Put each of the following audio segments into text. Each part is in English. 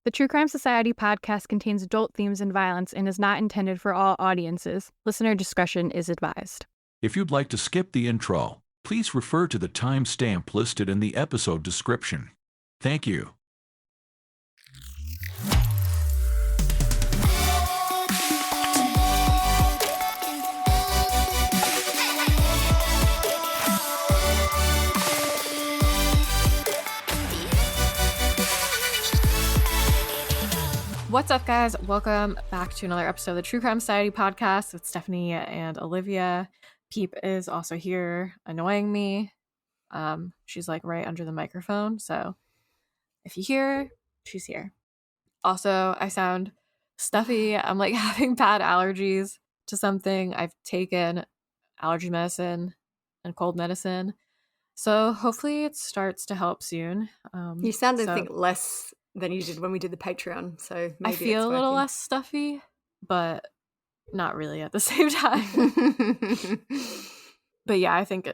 The True Crime Society podcast contains adult themes and violence and is not intended for all audiences. Listener discretion is advised. If you'd like to skip the intro, please refer to the timestamp listed in the episode description. Thank you. What's up, guys? Welcome back to another episode of the True Crime Society podcast with Stephanie and Olivia. Peep is also here annoying me. She's like right under the microphone, so if you hear her, she's here. Also, I sound stuffy. I'm like having bad allergies to something. I've taken allergy medicine and cold medicine, so hopefully it starts to help soon. You sound, I think, less than you did when we did the Patreon, so maybe I feel a little less stuffy, but not really at the same time. But yeah, I think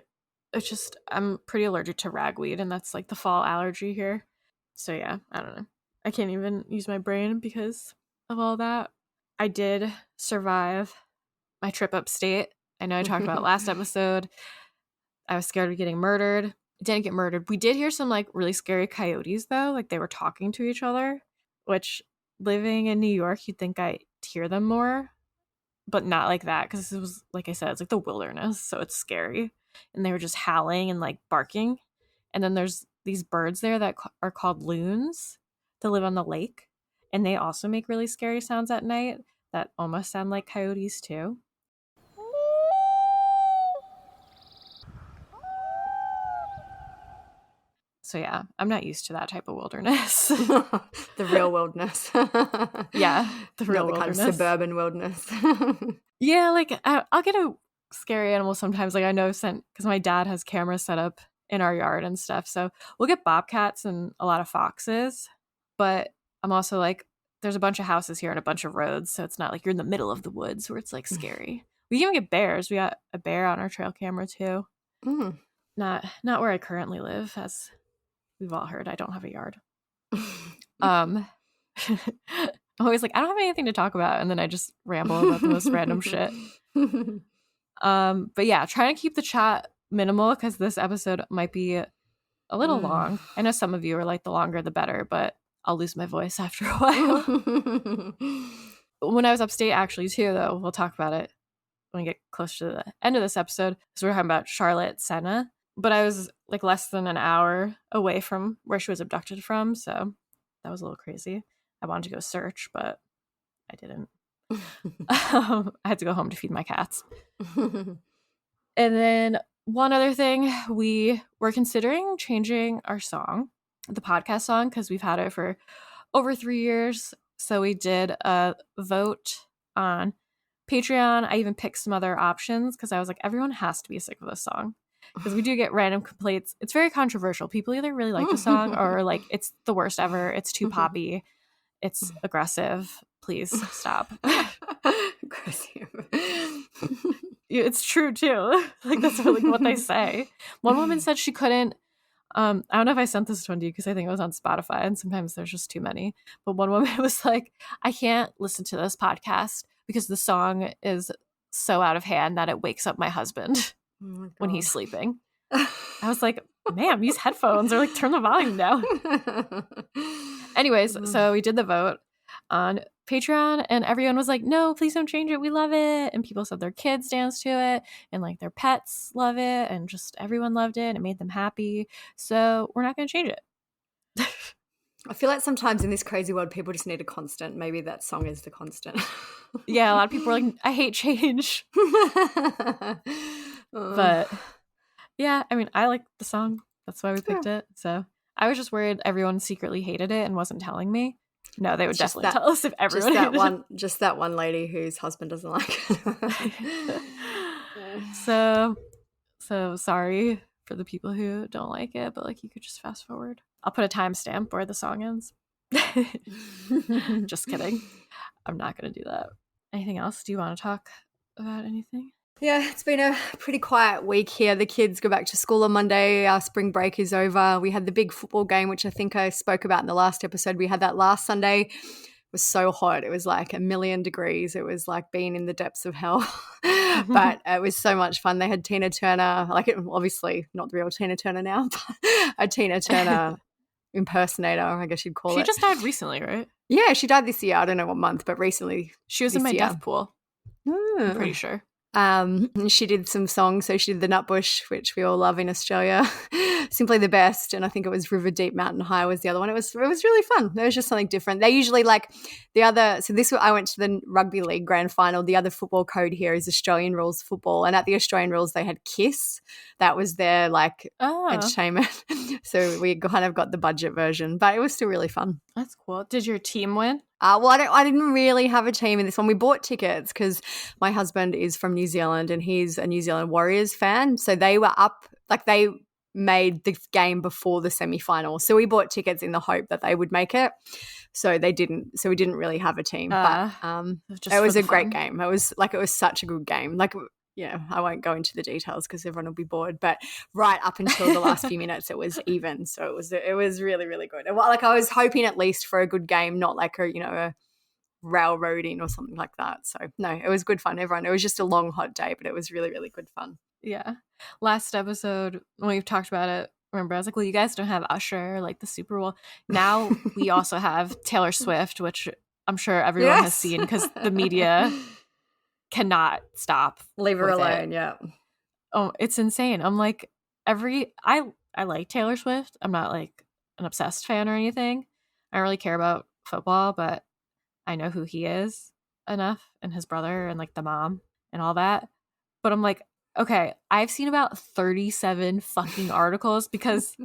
it's just I'm pretty allergic to ragweed, and that's like the fall allergy here. So yeah, I don't know. I can't even use my brain because of all that. I did survive my trip upstate. I know I talked about it last episode. I was scared of getting murdered. Didn't get murdered. We did hear some like really scary coyotes though, like they were talking to each other, which living in New York, you'd think I'd hear them more, but not like that because it was, like I said, it's like the wilderness, so it's scary. And they were just howling and like barking. And then there's these birds there that are called loons that live on the lake, and they also make really scary sounds at night that almost sound like coyotes too. So yeah, I'm not used to that type of wilderness. The real wilderness. Yeah, the real Not the wilderness. kind of suburban wilderness. Yeah, like I'll get a scary animal sometimes. Like I know because my dad has cameras set up in our yard and stuff. So we'll get bobcats and a lot of foxes. But I'm also like, there's a bunch of houses here and a bunch of roads. So it's not like you're in the middle of the woods where it's like scary. We even get bears. We got a bear on our trail camera too. Mm. Not where I currently live, as we've all heard. I don't have a yard. I'm always like, I don't have anything to talk about, and then I just ramble about the most random shit. But yeah, trying to keep the chat minimal because this episode might be a little long. I know some of you are like the longer the better, but I'll lose my voice after a while. When I was upstate, actually, too, though, we'll talk about it when we get close to the end of this episode, because we're talking about Charlotte Sena. But I was like less than an hour away from where she was abducted from, so that was a little crazy. I wanted to go search, but I didn't. I had to go home to feed my cats. And then one other thing, we were considering changing our song, the podcast song, because we've had it for over 3 years. So we did a vote on Patreon. I even picked some other options because I was like, everyone has to be sick of this song. Because we do get random complaints. It's very controversial. People either really like the song or like it's the worst ever. It's too poppy. It's aggressive. Please stop. Aggressive. It's true too. Like that's really what they say. One woman said she couldn't. I don't know if I sent this one to you because I think it was on Spotify and sometimes there's just too many. But one woman was like, I can't listen to this podcast because the song is so out of hand that it wakes up my husband. Oh when he's sleeping. I was like, ma'am, use headphones or like turn the volume down. Anyways, so we did the vote on Patreon and everyone was like, no, please don't change it. We love it. And people said their kids danced to it and like their pets love it and just everyone loved it and it made them happy. So we're not going to change it. I feel like sometimes in this crazy world, people just need a constant. Maybe that song is the constant. Yeah, a lot of people are like, I hate change. But yeah, I mean, I like the song. That's why we picked it. So I was just worried everyone secretly hated it and wasn't telling me. No, they would definitely tell us if everyone hated it. Just that one lady whose husband doesn't like it. So sorry for the people who don't like it, but like you could just fast forward. I'll put a timestamp where the song ends. Just kidding. I'm not going to do that. Anything else? Do you want to talk about anything? Yeah, it's been a pretty quiet week here. The kids go back to school on Monday. Our spring break is over. We had the big football game, which I think I spoke about in the last episode. We had that last Sunday. It was so hot. It was like 1,000,000 degrees. It was like being in the depths of hell. But it was so much fun. They had Tina Turner, obviously not the real Tina Turner now, but a Tina Turner impersonator, I guess you'd call it. She just died recently, right? Yeah, she died this year. I don't know what month, but recently. She was in my death pool. I'm pretty sure. She did some songs. So she did the Nutbush, which we all love in Australia, Simply the Best, and I think it was River Deep Mountain High was the other one. It was really fun. It was just something different. They usually I went to the rugby league grand final. The other football code here is Australian rules football, and at the Australian rules they had Kiss. That was their entertainment. So we kind of got the budget version, but it was still really fun. That's cool. Did your team win? Well, I didn't really have a team in this one. We bought tickets because my husband is from New Zealand and he's a New Zealand Warriors fan. So they were up, they made the game before the semi-final. So we bought tickets in the hope that they would make it. So they didn't. So we didn't really have a team. But it was a great game. It was such a good game. I won't go into the details because everyone will be bored. But right up until the last few minutes, it was even. So it was really, really good. I was hoping at least for a good game, not a railroading or something like that. So no, it was good fun. It was just a long, hot day, but it was really, really good fun. Yeah. Last episode when we've talked about it, remember I was like, well, you guys don't have Usher, the Super Bowl. Now we also have Taylor Swift, which I'm sure everyone has seen because the media cannot stop. Leave her alone. Yeah. Oh, it's insane. I'm like, I like Taylor Swift. I'm not an obsessed fan or anything. I don't really care about football, but I know who he is enough, and his brother and the mom and all that. But I'm like, okay, I've seen about 37 fucking articles because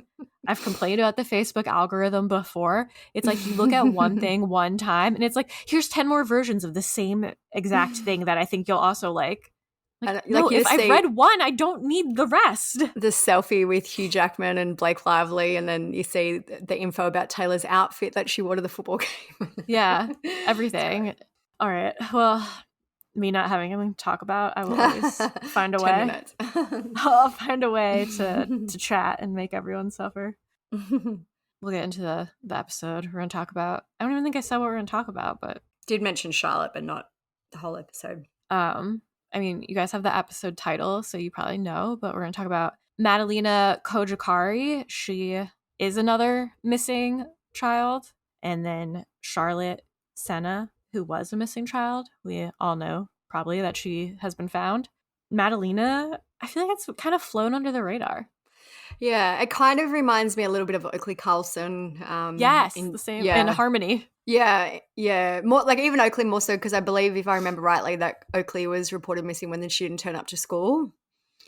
I've complained about the Facebook algorithm before. It's you look at one thing one time and it's here's 10 more versions of the same exact thing that I think you'll also like. No, if I've read one, I don't need the rest. The selfie with Hugh Jackman and Blake Lively, and then you see the info about Taylor's outfit that she wore to the football game. Yeah, everything. All right, well, me not having anything to talk about, I will always find a way. I'll find a way to chat and make everyone suffer. We'll get into the episode. We're going to talk about, I don't even think I said what we're going to talk about, but did mention Charlotte, but not the whole episode. I mean, you guys have the episode title, so you probably know, but we're going to talk about Madalina Cojocari. She is another missing child. And then Charlotte Sena, who was a missing child. We all know probably that she has been found. Madalina, I feel like it's kind of flown under the radar. Yeah, it kind of reminds me a little bit of Oakley Carlson. Yes, the same in Harmony. Yeah. More even Oakley more so because I believe, if I remember rightly, that Oakley was reported missing when she didn't turn up to school,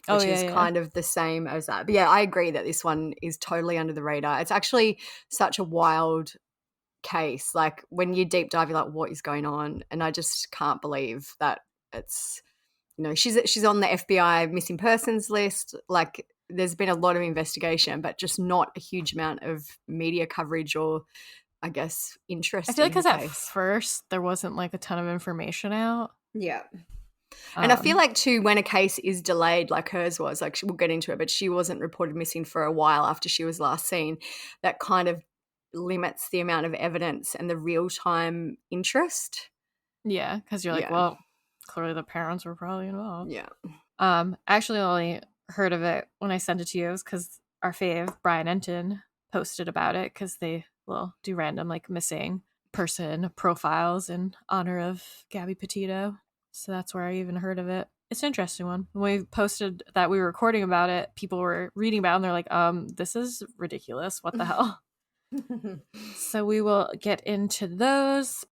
which is kind of the same as that. But yeah, I agree that this one is totally under the radar. It's actually such a wild case. When you deep dive, you're like, what is going on? And I just can't believe that it's, she's on the FBI missing persons list. There's been a lot of investigation, but just not a huge amount of media coverage or, I guess, interest. I feel because at first there wasn't a ton of information out. Yeah. And I feel too, when a case is delayed like hers was, we'll get into it, but she wasn't reported missing for a while after she was last seen, that kind of limits the amount of evidence and the real-time interest. Yeah, because you're well, clearly the parents were probably involved. Yeah. I actually only heard of it when I sent it to you because our fave, Brian Enton, posted about it because they will do random missing person profiles in honor of Gabby Petito. So that's where I even heard of it. It's an interesting one. When we posted that we were recording about it, people were reading about it and they're like, this is ridiculous. What the hell? So we will get into those.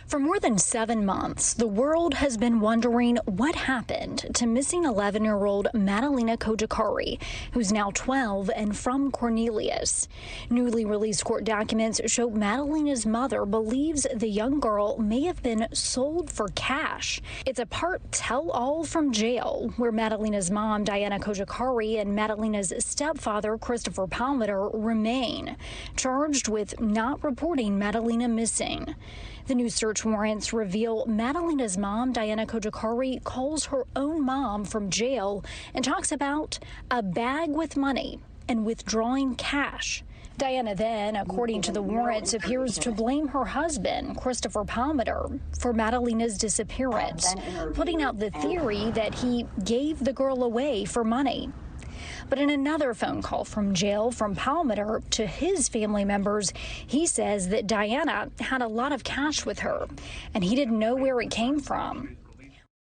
For more than 7 months, the world has been wondering what happened to missing 11-year-old Madalina Cojocari, who's now 12 and from Cornelius. Newly released court documents show Madalina's mother believes the young girl may have been sold for cash. It's a part tell-all from jail, where Madalina's mom, Diana Cojocari, and Madalina's stepfather, Christopher Palmer, remain, charged with not reporting Madalina missing. The new search warrants reveal Madalina's mom, Diana Cojocari, calls her own mom from jail and talks about a bag with money and withdrawing cash. Diana then, according to the warrants, appears to blame her husband, Christopher Palmer, for Madalina's disappearance, putting out the theory that he gave the girl away for money. But in another phone call from jail from Palmer to his family members, he says that Diana had a lot of cash with her, and he didn't know where it came from.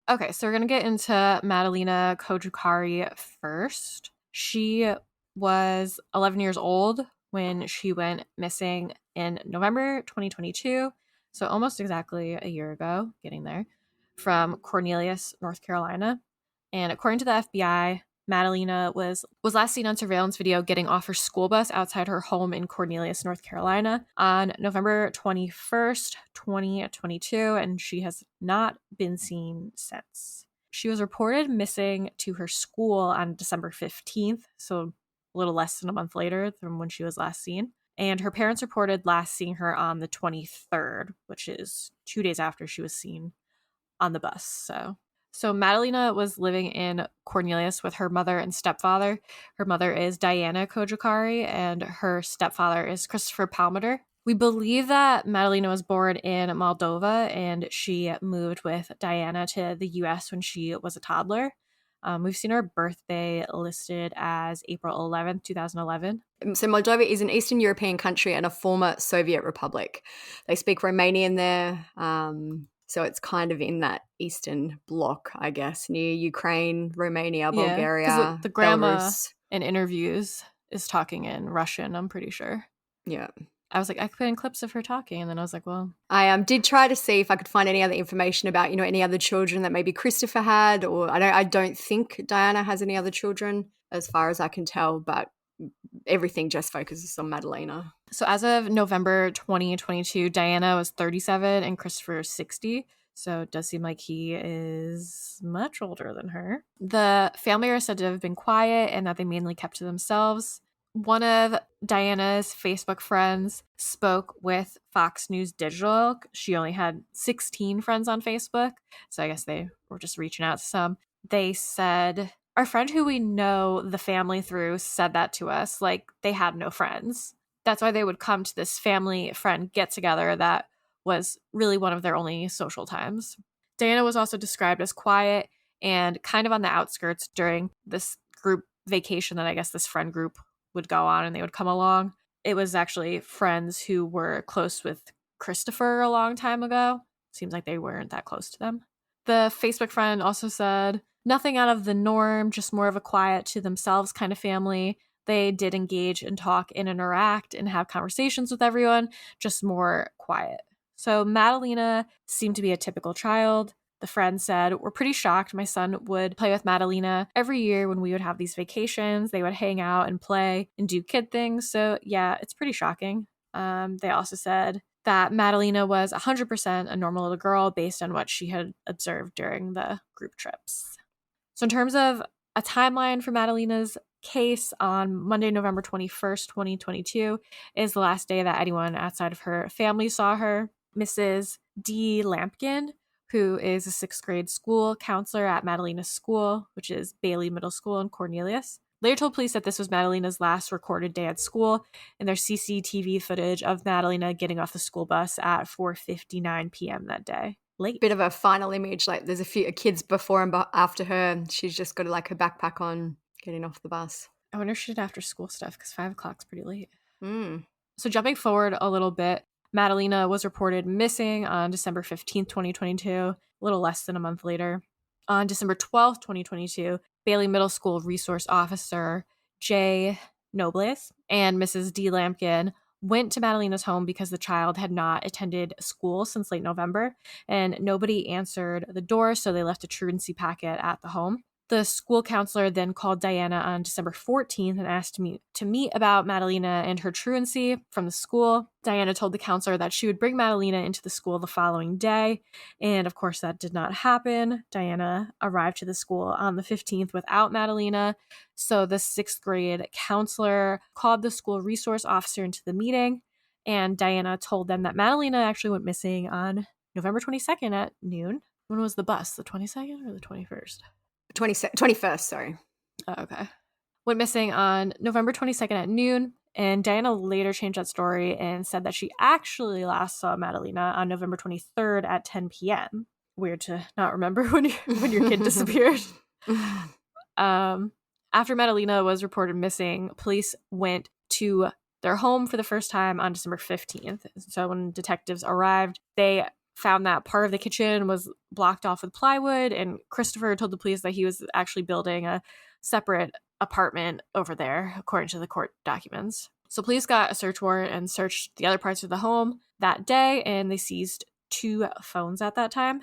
Okay, so we're going to get into Madalina Cojocari first. She was 11 years old when she went missing in November 2022, so almost exactly a year ago, getting there, from Cornelius, North Carolina. And according to the FBI, Madalina was last seen on surveillance video getting off her school bus outside her home in Cornelius, North Carolina on November 21st, 2022, and she has not been seen since. She was reported missing to her school on December 15th, so a little less than a month later than when she was last seen. And her parents reported last seeing her on the 23rd, which is 2 days after she was seen on the bus. So Madalina was living in Cornelius with her mother and stepfather. Her mother is Diana Cojocari, and her stepfather is Christopher Palmer. We believe that Madalina was born in Moldova, and she moved with Diana to the U.S. when she was a toddler. We've seen her birthday listed as April 11th, 2011. So Moldova is an Eastern European country and a former Soviet republic. They speak Romanian there. So it's kind of in that Eastern bloc, I guess, near Ukraine, Romania, Bulgaria. Yeah, the grandma Belarus. in interviews is talking in Russian, I'm pretty sure. Yeah. I was like, I could put in clips of her talking, and then I was like, well. I did try to see if I could find any other information about, any other children that maybe Christopher had, or I don't think Diana has any other children as far as I can tell, but everything just focuses on Madalina. So as of November 2022, Diana was 37 and Christopher was 60. So it does seem like he is much older than her. The family are said to have been quiet and that they mainly kept to themselves. One of Diana's Facebook friends spoke with Fox News Digital. She only had 16 friends on Facebook, so I guess they were just reaching out to some. They said, our friend who we know the family through said that to us, like they had no friends. That's why they would come to this family friend get-together that was really one of their only social times. Diana was also described as quiet and kind of on the outskirts during this group vacation that I guess this friend group would go on, and they would come along. It was actually friends who were close with Christopher a long time ago. Seems like they weren't that close to them. The Facebook friend also said, nothing out of the norm, just more of a quiet to themselves kind of family. They did engage and talk and interact and have conversations with everyone, just more quiet. So Madalina seemed to be a typical child. The friend said, we're pretty shocked. My son would play with Madalina every year when we would have these vacations. They would hang out and play and do kid things. So yeah, it's pretty shocking. They also said that Madalina was 100% a normal little girl based on what she had observed during the group trips. So in terms of a timeline for Madalina's case, on Monday, November 21st, 2022 is the last day that anyone outside of her family saw her. Mrs. D. Lampkin, who is a 6th grade school counselor at Madalina's school, which is Bailey Middle School in Cornelius, later told police that this was Madalina's last recorded day at school, and there's CCTV footage of Madalina getting off the school bus at 4:59 p.m. that day. Late. Bit of a final image, like there's a few kids before and after her. She's just got like her backpack on, getting off the bus. I wonder if she did after school stuff, because 5 o'clock's pretty late. So jumping forward a little bit, Madalina was reported missing on December 15th, 2022, a little less than a month later. On December 12th, 2022, Bailey Middle School Resource Officer J. Nobles and Mrs. D. Lampkin went to Madalina's home because the child had not attended school since late November, and nobody answered the door, so they left a truancy packet at the home. The school counselor then called Diana on December 14th and asked me to meet about Madalina and her truancy from the school. Diana told the counselor that she would bring Madalina into the school the following day, and of course that did not happen. Diana arrived to the school on the 15th without Madalina, so the 6th grade counselor called the school resource officer into the meeting, and Diana told them that Madalina actually went missing on November 22nd at noon. When was the bus? The 22nd or the 21st? 21st, sorry. Oh, okay. Went missing on November 22nd at noon, and Diana later changed that story and said that she actually last saw Madalina on November 23rd at 10 p.m. Weird to not remember when your kid disappeared. After Madalina was reported missing, police went to their home for the first time on December 15th. So when detectives arrived, they found that part of the kitchen was blocked off with plywood, and Christopher told the police that he was actually building a separate apartment over there, according to the court documents. So police got a search warrant and searched the other parts of the home that day, and they seized 2 phones at that time.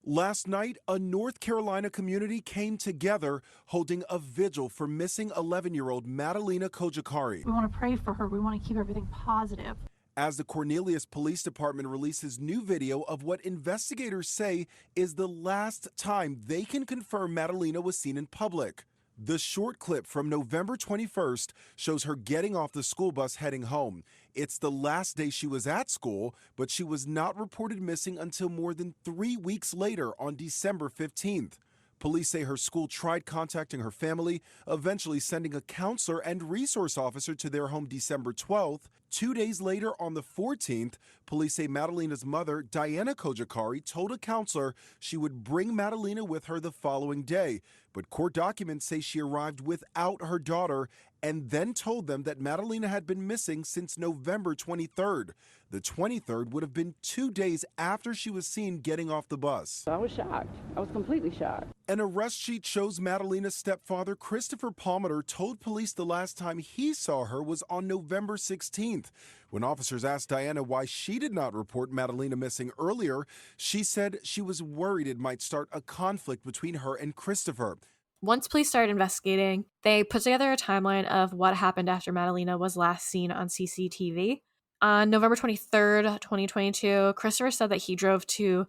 Last night, a North Carolina community came together holding a vigil for missing 11-year-old Madalina Cojocari. We want to pray for her. We want to keep everything positive. As the Cornelius Police Department releases new video of what investigators say is the last time they can confirm Madalina was seen in public. The short clip from November 21st shows her getting off the school bus heading home. It's the last day she was at school, but she was not reported missing until more than 3 weeks later on December 15th. Police say her school tried contacting her family, eventually sending a counselor and resource officer to their home December 12th. 2 days later, on the 14th, police say Madalina's mother, Diana Cojocari, told a counselor she would bring Madalina with her the following day. But court documents say she arrived without her daughter and then told them that Madalina had been missing since November 23rd. The 23rd would have been 2 days after she was seen getting off the bus. I was shocked. I was completely shocked. An arrest sheet shows Madalina's stepfather, Christopher Palmer, told police the last time he saw her was on November 16th. When officers asked Diana why she did not report Madalina missing earlier, she said she was worried it might start a conflict between her and Christopher. Once police started investigating, they put together a timeline of what happened after Madalina was last seen on CCTV. On November 23rd, 2022, Christopher said that he drove to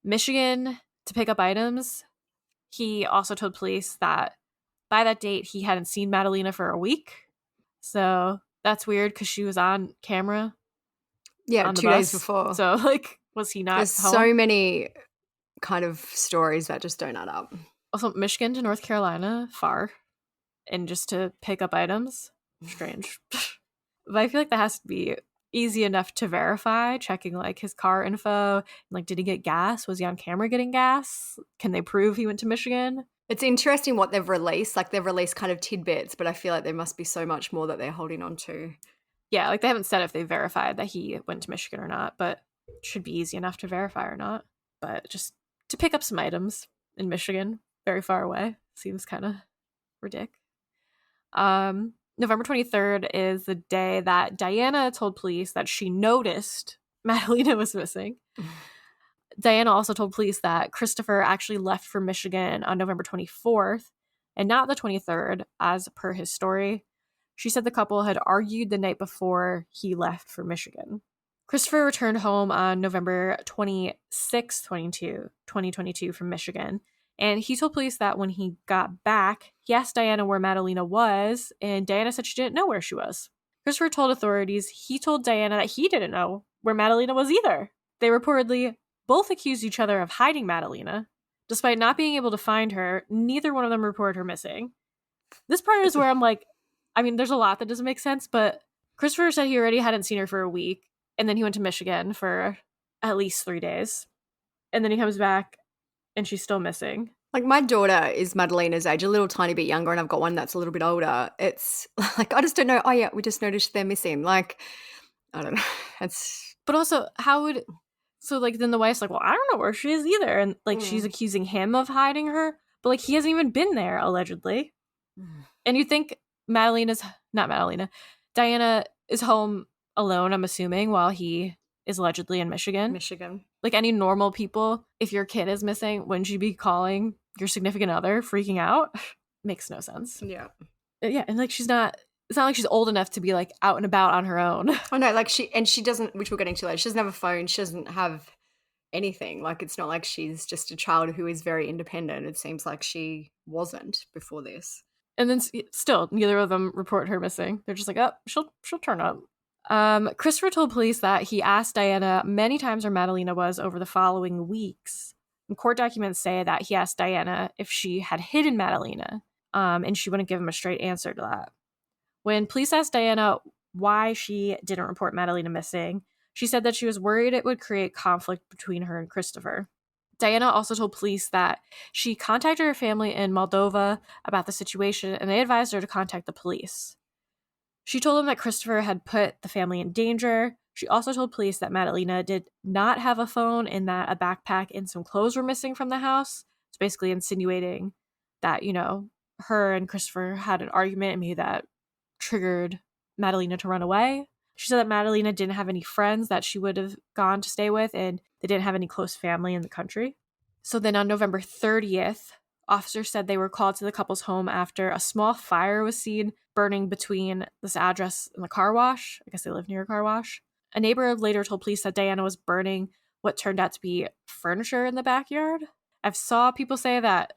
Michigan to pick up items. He also told police that by that date, he hadn't seen Madalina for a week. So that's weird because she was on camera. Yeah, on the 2 days bus. before. So, was he not There's home? so many kind of stories that just don't add up. Also, Michigan to North Carolina, far. And just to pick up items, strange. But I feel like that has to be easy enough to verify, checking his car info. Did he get gas? Was he on camera getting gas? Can they prove he went to Michigan? It's interesting what they've released. They've released kind of tidbits, but I feel like there must be so much more that they're holding on to. Yeah, they haven't said if they verified that he went to Michigan or not, but it should be easy enough to verify or not. But just to pick up some items in Michigan, very far away, seems kind of ridiculous. November 23rd is the day that Diana told police that she noticed Madalina was missing. Diana also told police that Christopher actually left for Michigan on November 24th and not the 23rd, as per his story. She said the couple had argued the night before he left for Michigan. Christopher returned home on November 26, 2022 from Michigan. And he told police that when he got back, he asked Diana where Madalina was, and Diana said she didn't know where she was. Christopher told authorities he told Diana that he didn't know where Madalina was either. They reportedly both accused each other of hiding Madalina. Despite not being able to find her, neither one of them reported her missing. This part is where I'm there's a lot that doesn't make sense, but Christopher said he already hadn't seen her for a week, and then he went to Michigan for at least 3 days. And then he comes back, and she's still missing. My daughter is Madalina's age, a little tiny bit younger, and I've got one that's a little bit older. It's I just don't know. Oh yeah, we just noticed they're missing. I don't know. But also, how would then the wife's well, I don't know where she is either, and she's accusing him of hiding her, but he hasn't even been there allegedly. And you think Diana is home alone, I'm assuming, while he is allegedly in Michigan. Any normal people, if your kid is missing, wouldn't you be calling your significant other, freaking out? Makes no sense. Yeah. Yeah, and she's not, it's not like she's old enough to be out and about on her own. Oh no, she doesn't, which we're getting to later, she doesn't have a phone, she doesn't have anything. It's not like she's just a child who is very independent. It seems like she wasn't before this. And then still, neither of them report her missing. They're just oh, she'll turn up. Christopher told police that he asked Diana many times where Madalina was over the following weeks. And court documents say that he asked Diana if she had hidden Madalina, and she wouldn't give him a straight answer to that. When police asked Diana why she didn't report Madalina missing, she said that she was worried it would create conflict between her and Christopher. Diana also told police that she contacted her family in Moldova about the situation, and they advised her to contact the police. She told them that Christopher had put the family in danger. She also told police that Madalina did not have a phone and that a backpack and some clothes were missing from the house. It's basically insinuating that, her and Christopher had an argument and maybe that triggered Madalina to run away. She said that Madalina didn't have any friends that she would have gone to stay with, and they didn't have any close family in the country. So then on November 30th, officers said they were called to the couple's home after a small fire was seen burning between this address and the car wash. I guess they live near a car wash. A neighbor later told police that Diana was burning what turned out to be furniture in the backyard. I've saw people say that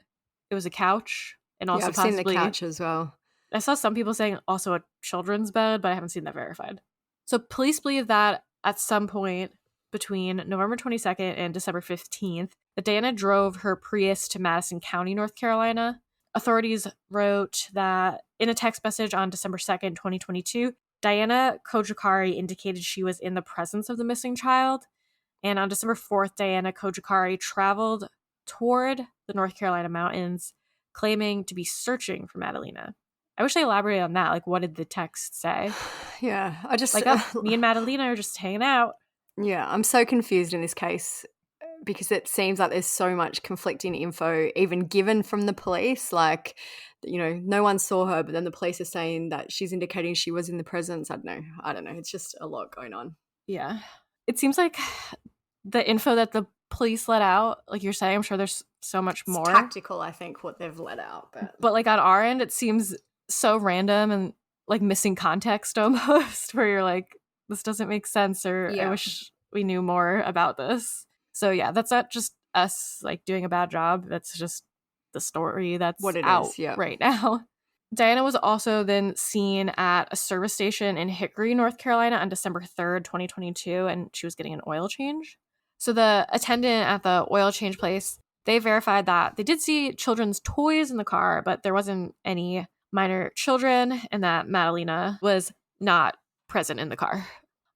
it was a couch, and also I've possibly seen the couch as well. I saw some people saying also a children's bed, but I haven't seen that verified. So police believe that at some point between November 22nd and December 15th, that Diana drove her Prius to Madison County, North Carolina. Authorities wrote that in a text message on December 2nd, 2022, Diana Cojocari indicated she was in the presence of the missing child. And on December 4th, Diana Cojocari traveled toward the North Carolina mountains, claiming to be searching for Madalina. I wish they elaborated on that. Like, what did the text say? Yeah, I just... me and Madalina are just hanging out. Yeah, I'm so confused in this case because it seems like there's so much conflicting info even given from the police. Like, no one saw her, but then the police are saying that she's indicating she was in the presence. I don't know. It's just a lot going on. Yeah. It seems like the info that the police let out, like you're saying, I'm sure there's so much more. It's tactical, I think, what they've let out. But like on our end, it seems so random and like missing context almost, where you're like, this doesn't make sense, or I wish we knew more about this. So yeah, that's not just us like doing a bad job. That's just the story that's what it out is, yeah. right now. Diana was also then seen at a service station in Hickory, North Carolina on December 3rd, 2022, and she was getting an oil change. So the attendant at the oil change place, they verified that they did see children's toys in the car, but there wasn't any minor children, and that Madalina was not present in the car.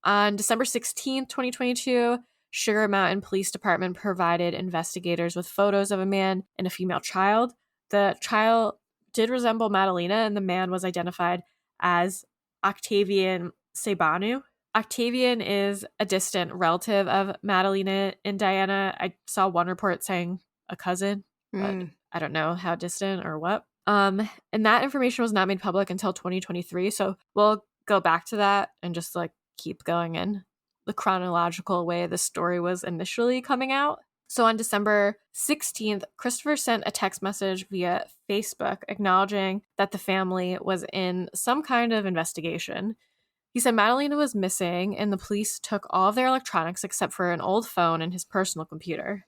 On December 16th, 2022, Sugar Mountain Police Department provided investigators with photos of a man and a female child. The child did resemble Madalina, and the man was identified as Octavian Sebanu. Octavian is a distant relative of Madalina and Diana. I saw one report saying a cousin, but I don't know how distant or what. And that information was not made public until 2023. So we'll go back to that and just like keep going in the chronological way the story was initially coming out. So on December 16th, Christopher sent a text message via Facebook acknowledging that the family was in some kind of investigation. He said Madalina was missing and the police took all of their electronics except for an old phone and his personal computer.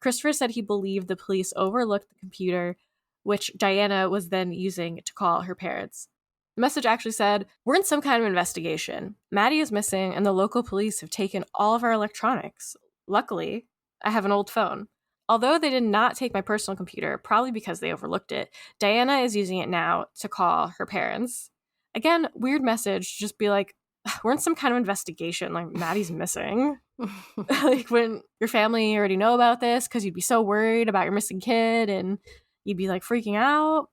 Christopher said he believed the police overlooked the computer, which Diana was then using to call her parents. The message actually said, "We're in some kind of investigation. Maddie is missing and the local police have taken all of our electronics. Luckily, I have an old phone. Although they did not take my personal computer, probably because they overlooked it, Diana is using it now to call her parents." Again, weird message. Just be like, we're in some kind of investigation. Like, Maddie's missing. Like, when your family already know about this because you'd be so worried about your missing kid and you'd be like freaking out.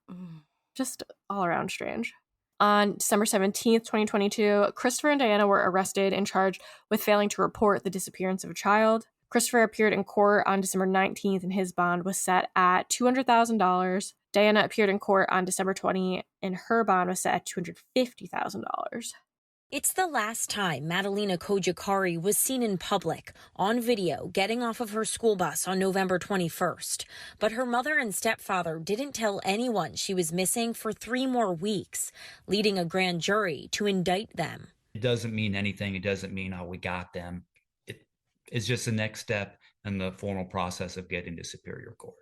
Just all around strange. On December 17th, 2022, Christopher and Diana were arrested and charged with failing to report the disappearance of a child. Christopher appeared in court on December 19th and his bond was set at $200,000. Diana appeared in court on December 20 and her bond was set at $250,000. It's the last time Madalina Cojocari was seen in public on video getting off of her school bus on November 21st. But her mother and stepfather didn't tell anyone she was missing for 3 more weeks, leading a grand jury to indict them. It doesn't mean anything. It doesn't mean, oh, we got them. It's just the next step in the formal process of getting to Superior Court.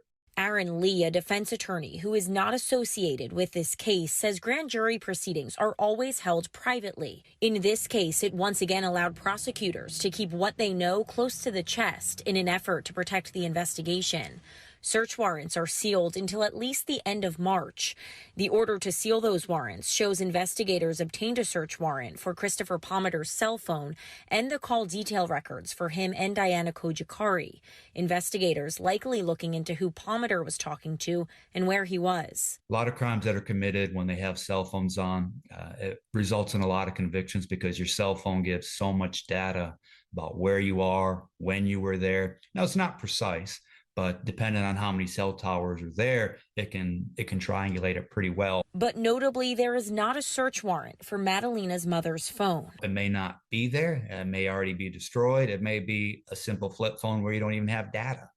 Aaron Lee, a defense attorney who is not associated with this case, says grand jury proceedings are always held privately. In this case, it once again allowed prosecutors to keep what they know close to the chest in an effort to protect the investigation. Search warrants are sealed until at least the end of March. The order to seal those warrants shows investigators obtained a search warrant for Christopher Palmer's cell phone and the call detail records for him and Madalina Cojocari. Investigators likely looking into who Palmer was talking to and where he was. A lot of crimes that are committed when they have cell phones on, it results in a lot of convictions because your cell phone gives so much data about where you are, when you were there. Now, it's not precise, but depending on how many cell towers are there, it can triangulate it pretty well. But notably, there is not a search warrant for Madalina's mother's phone. It may not be there. It may already be destroyed. It may be a simple flip phone where you don't even have data.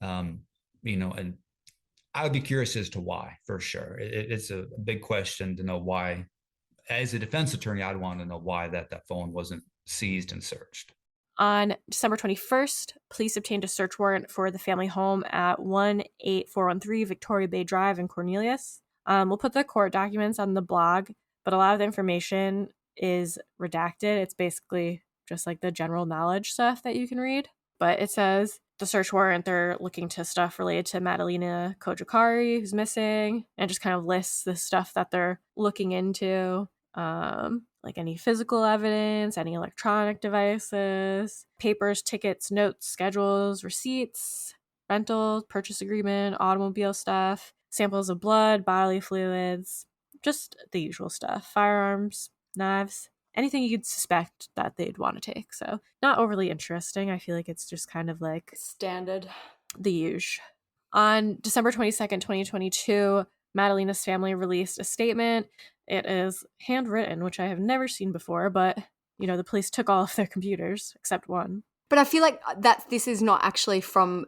And I would be curious as to why, for sure. It's a big question to know why. As a defense attorney, I'd want to know why that phone wasn't seized and searched. On December 21st, police obtained a search warrant for the family home at 18413 Victoria Bay Drive in Cornelius. We'll put the court documents on the blog, but a lot of the information is redacted. It's basically just like the general knowledge stuff that you can read. But it says the search warrant, they're looking to stuff related to Madalina Cojocari, who's missing, and just kind of lists the stuff that they're looking into. Like any physical evidence, any electronic devices, papers, tickets, notes, schedules, receipts, rental, purchase agreement, automobile stuff, samples of blood, bodily fluids, just the usual stuff, firearms, knives, anything you'd suspect that they'd want to take. So not overly interesting. I feel like it's just kind of like standard, the usual. On December 22nd, 2022, Madalina's family released a statement. It is handwritten, which I have never seen before, but, the police took all of their computers, except one. But I feel like this is not actually from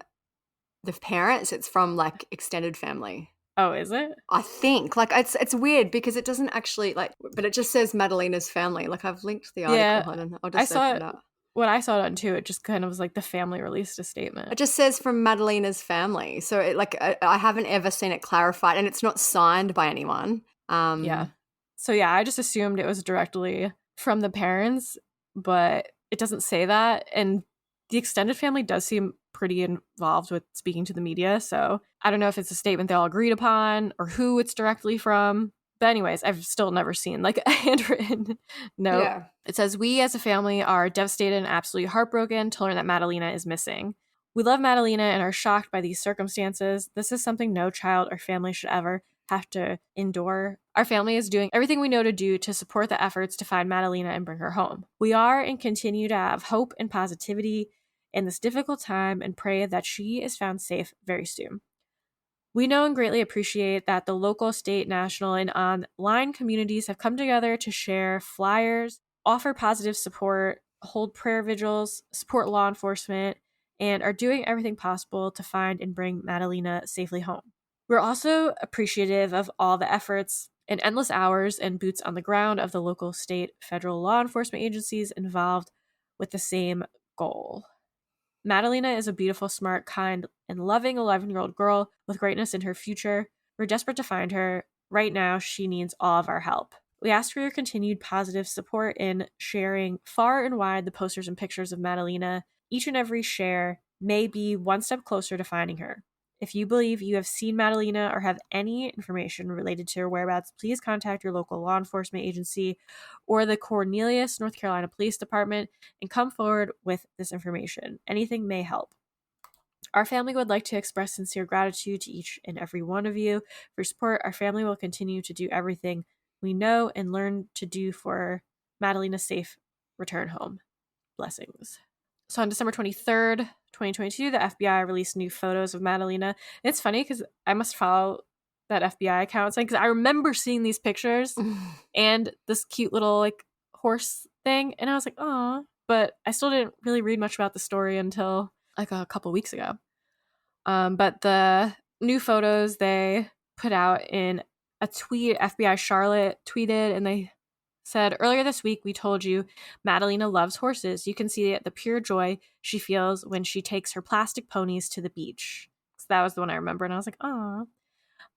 the parents, it's from, like, extended family. Oh, is it? I think. Like, it's weird because it doesn't actually, like, but it just says Madalina's family. Like, I've linked the article. Yeah, Hold on, I'll just open it up. When I saw it on too, it just kind of was like the family released a statement. It just says from Madalina's family. So, I haven't ever seen it clarified, and it's not signed by anyone. Yeah. So, yeah, I just assumed it was directly from the parents, but it doesn't say that. And the extended family does seem pretty involved with speaking to the media. So I don't know if it's a statement they all agreed upon or who it's directly from. But anyways, I've still never seen like a handwritten note. Yeah. It says, "We as a family are devastated and absolutely heartbroken to learn that Madalina is missing. We love Madalina and are shocked by these circumstances. This is something no child or family should ever have to endure. Our family is doing everything we know to do to support the efforts to find Madalina and bring her home. We are and continue to have hope and positivity in this difficult time and pray that she is found safe very soon. We know and greatly appreciate that the local, state, national, and online communities have come together to share flyers, offer positive support, hold prayer vigils, support law enforcement, and are doing everything possible to find and bring Madalina safely home. We're also appreciative of all the efforts and endless hours and boots on the ground of the local, state, federal law enforcement agencies involved with the same goal. Madalina is a beautiful, smart, kind, and loving 11-year-old girl with greatness in her future. We're desperate to find her. Right now, she needs all of our help. We ask for your continued positive support in sharing far and wide the posters and pictures of Madalina. Each and every share may be one step closer to finding her. If you believe you have seen Madalina or have any information related to her whereabouts, please contact your local law enforcement agency or the Cornelius, North Carolina Police Department and come forward with this information. Anything may help. Our family would like to express sincere gratitude to each and every one of you for your support. Our family will continue to do everything we know and learn to do for Madalina's safe return home. Blessings." So on December 23rd, 2022, the FBI released new photos of Madalina. And it's funny because I must follow that FBI account because I remember seeing these pictures and this cute little like horse thing. And I was like, oh, but I still didn't really read much about the story until like a couple weeks ago. But the new photos they put out in a tweet, FBI Charlotte tweeted, and they said, "Earlier this week, we told you Madalina loves horses. You can see the pure joy she feels when she takes her plastic ponies to the beach." that was the one I remember. And I was like, oh.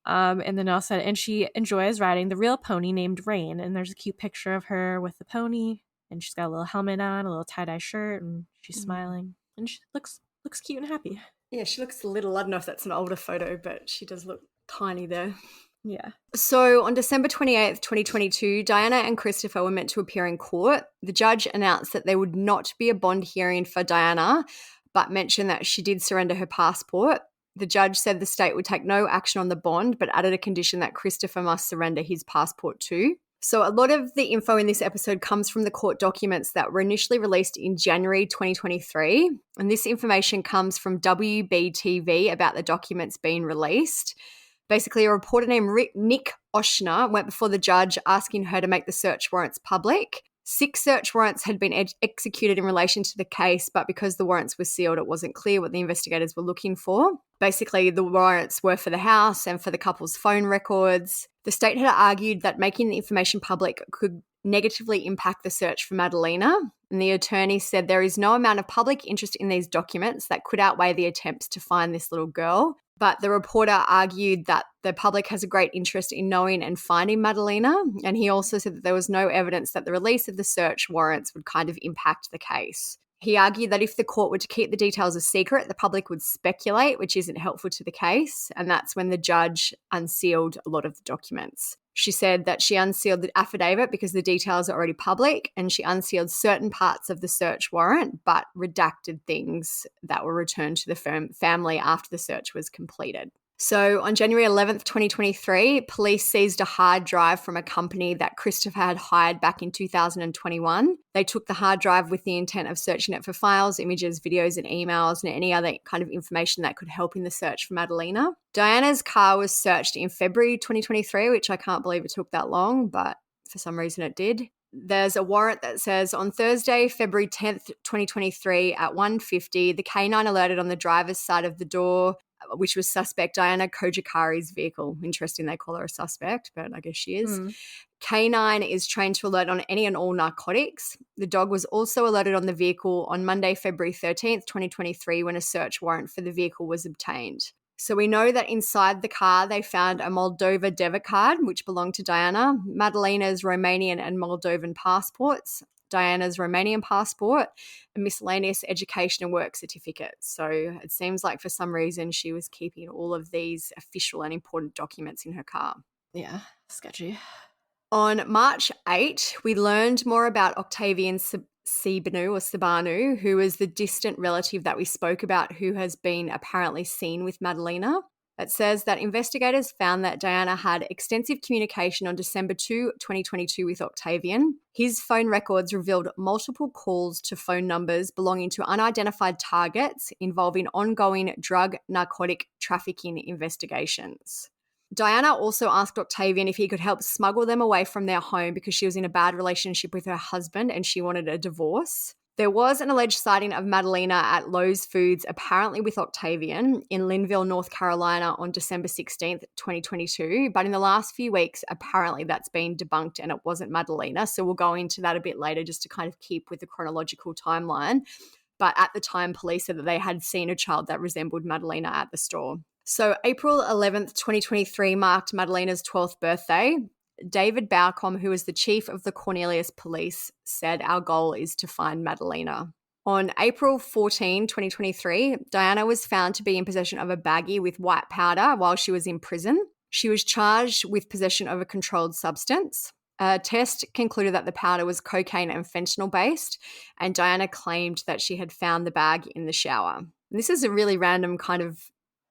And then also, and she enjoys riding the real pony named Rain. And there's a cute picture of her with the pony. And she's got a little helmet on, a little tie-dye shirt, and she's smiling. And she looks cute and happy. Yeah, she looks a little, I don't know if that's an older photo, but she does look tiny there. Yeah. So on December 28th, 2022, Diana and Christopher were meant to appear in court. The judge announced that there would not be a bond hearing for Diana, but mentioned that she did surrender her passport. The judge said the state would take no action on the bond, but added a condition that Christopher must surrender his passport too. So a lot of the info in this episode comes from the court documents that were initially released in January 2023. And this information comes from WBTV about the documents being released. Basically, a reporter named Nick Oshner went before the judge asking her to make the search warrants public. 6 search warrants had been executed in relation to the case, but because the warrants were sealed, it wasn't clear what the investigators were looking for. Basically, the warrants were for the house and for the couple's phone records. The state had argued that making the information public could negatively impact the search for Madalina, and the attorney said there is no amount of public interest in these documents that could outweigh the attempts to find this little girl. But the reporter argued that the public has a great interest in knowing and finding Madalina, and he also said that there was no evidence that the release of the search warrants would kind of impact the case. He argued that if the court were to keep the details a secret, the public would speculate, which isn't helpful to the case, and that's when the judge unsealed a lot of the documents. She said that she unsealed the affidavit because the details are already public, and she unsealed certain parts of the search warrant, but redacted things that were returned to the family after the search was completed. So on January 11th, 2023, police seized a hard drive from a company that Christopher had hired back in 2021. They took the hard drive with the intent of searching it for files, images, videos, and emails, and any other kind of information that could help in the search for Madalina. Diana's car was searched in February 2023, which I can't believe it took that long, but for some reason it did. There's a warrant that says on Thursday, February 10th, 2023 at 1:50, the K9 alerted on the driver's side of the door, which was suspect Diana Cojocari's vehicle. Interesting they call her a suspect, but I guess she is. K9 is trained to alert on any and all narcotics. The dog was also alerted on the vehicle on Monday, February 13th, 2023, when a search warrant for the vehicle was obtained. So we know that inside the car they found a Moldova debit card, which belonged to Diana, Madalina's Romanian and Moldovan passports, Diana's Romanian passport, and miscellaneous education and work certificates. So it seems like for some reason she was keeping all of these official and important documents in her car. Yeah, sketchy. On March 8, we learned more about Octavian Sabanu, who is the distant relative that we spoke about who has been apparently seen with Madalina. It says that investigators found that Diana had extensive communication on December 2, 2022 with Octavian. His phone records revealed multiple calls to phone numbers belonging to unidentified targets involving ongoing drug narcotic trafficking investigations. Diana also asked Octavian if he could help smuggle them away from their home because she was in a bad relationship with her husband and she wanted a divorce. There was an alleged sighting of Madalina at Lowe's Foods, apparently with Octavian, in Linville, North Carolina on December 16th, 2022. But in the last few weeks, apparently that's been debunked and it wasn't Madalina. So we'll go into that a bit later just to kind of keep with the chronological timeline. But at the time, police said that they had seen a child that resembled Madalina at the store. So April 11th, 2023 marked Madalina's 12th birthday. David Baucom, who is the chief of the Cornelius Police, said our goal is to find Madalina. On April 14, 2023, Diana was found to be in possession of a baggie with white powder while she was in prison. She was charged with possession of a controlled substance. A test concluded that the powder was cocaine and fentanyl based, and Diana claimed that she had found the bag in the shower. And this is a really random kind of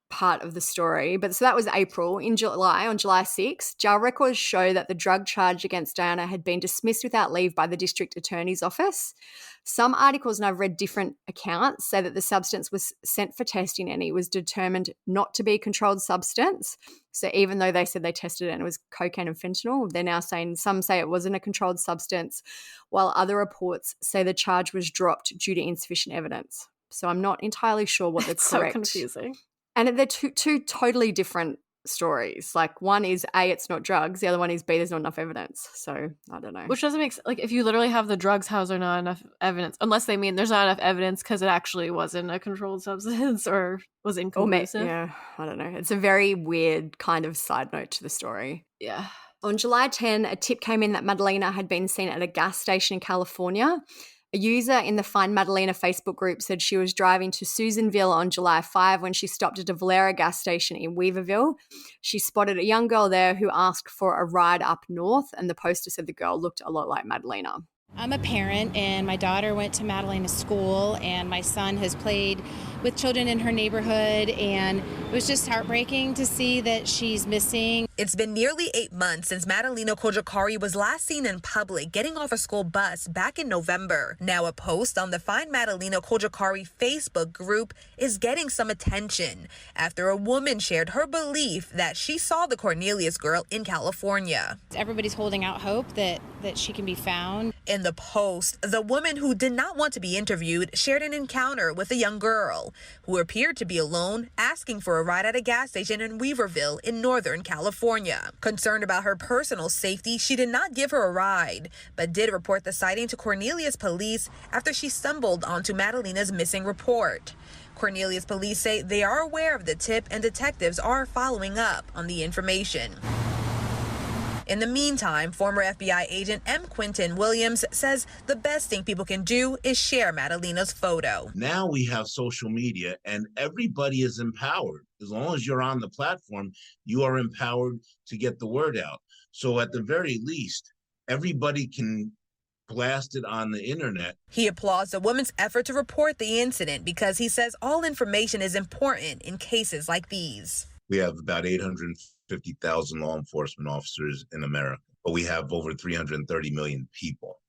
part of the story, but so that was April. In July, on July 6, jail records show that the drug charge against Diana had been dismissed without leave by the district attorney's office. Some articles, and I've read different accounts, say that the substance was sent for testing and it was determined not to be a controlled substance. So even though they said they tested it and it was cocaine and fentanyl, they're now saying some say it wasn't a controlled substance, while other reports say the charge was dropped due to insufficient evidence. So I'm not entirely sure what the correct. So confusing. And they're two totally different stories. Like one is A, it's not drugs. The other one is B, there's not enough evidence. So I don't know. Which doesn't make sense. Like, if you literally have the drugs, how's there not enough evidence? Unless they mean there's not enough evidence because it actually wasn't a controlled substance or was inconclusive. Yeah, I don't know. It's a very weird kind of side note to the story. Yeah. On July 10, a tip came in that Madalina had been seen at a gas station in California. A user in the Find Madalina Facebook group said she was driving to Susanville on July 5 when she stopped at a Valera gas station in Weaverville. She spotted a young girl there who asked for a ride up north, and the poster said the girl looked a lot like Madalina. I'm a parent, and my daughter went to Madalina school, and my son has played with children in her neighborhood, and it was just heartbreaking to see that she's missing. It's been nearly 8 months since Madalina Cojocari was last seen in public getting off a school bus back in November. Now a post on the Find Madalina Cojocari Facebook group is getting some attention after a woman shared her belief that she saw the Cornelius girl in California. Everybody's holding out hope that she can be found. In the post, the woman who did not want to be interviewed shared an encounter with a young girl who appeared to be alone, asking for a ride at a gas station in Weaverville in Northern California. Concerned about her personal safety, she did not give her a ride, but did report the sighting to Cornelius police after she stumbled onto Madalina's missing report. Cornelius police say they are aware of the tip and detectives are following up on the information. In the meantime, former FBI agent M. Quinton Williams says the best thing people can do is share Madalina's photo. Now we have social media and everybody is empowered. As long as you're on the platform, you are empowered to get the word out. So at the very least, everybody can blast it on the internet. He applauds the woman's effort to report the incident because he says all information is important in cases like these. We have about 850,000 law enforcement officers in America, but we have over 330 million people.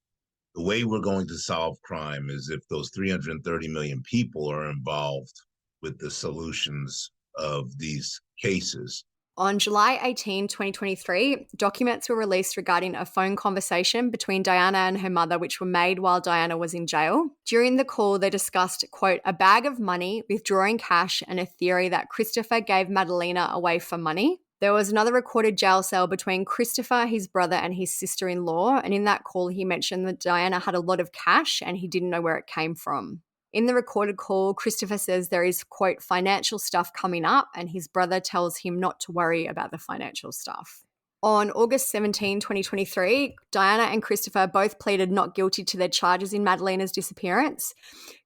The way we're going to solve crime is if those 330 million people are involved with the solutions of these cases. On July 18, 2023, documents were released regarding a phone conversation between Diana and her mother, which were made while Diana was in jail. During the call, they discussed, quote, a bag of money, withdrawing cash, and a theory that Christopher gave Madalina away for money. There was another recorded jail cell between Christopher, his brother, and his sister-in-law, and in that call, he mentioned that Diana had a lot of cash and he didn't know where it came from. In the recorded call, Christopher says there is, quote, financial stuff coming up, and his brother tells him not to worry about the financial stuff. On August 17, 2023, Diana and Christopher both pleaded not guilty to their charges in Madalina's disappearance.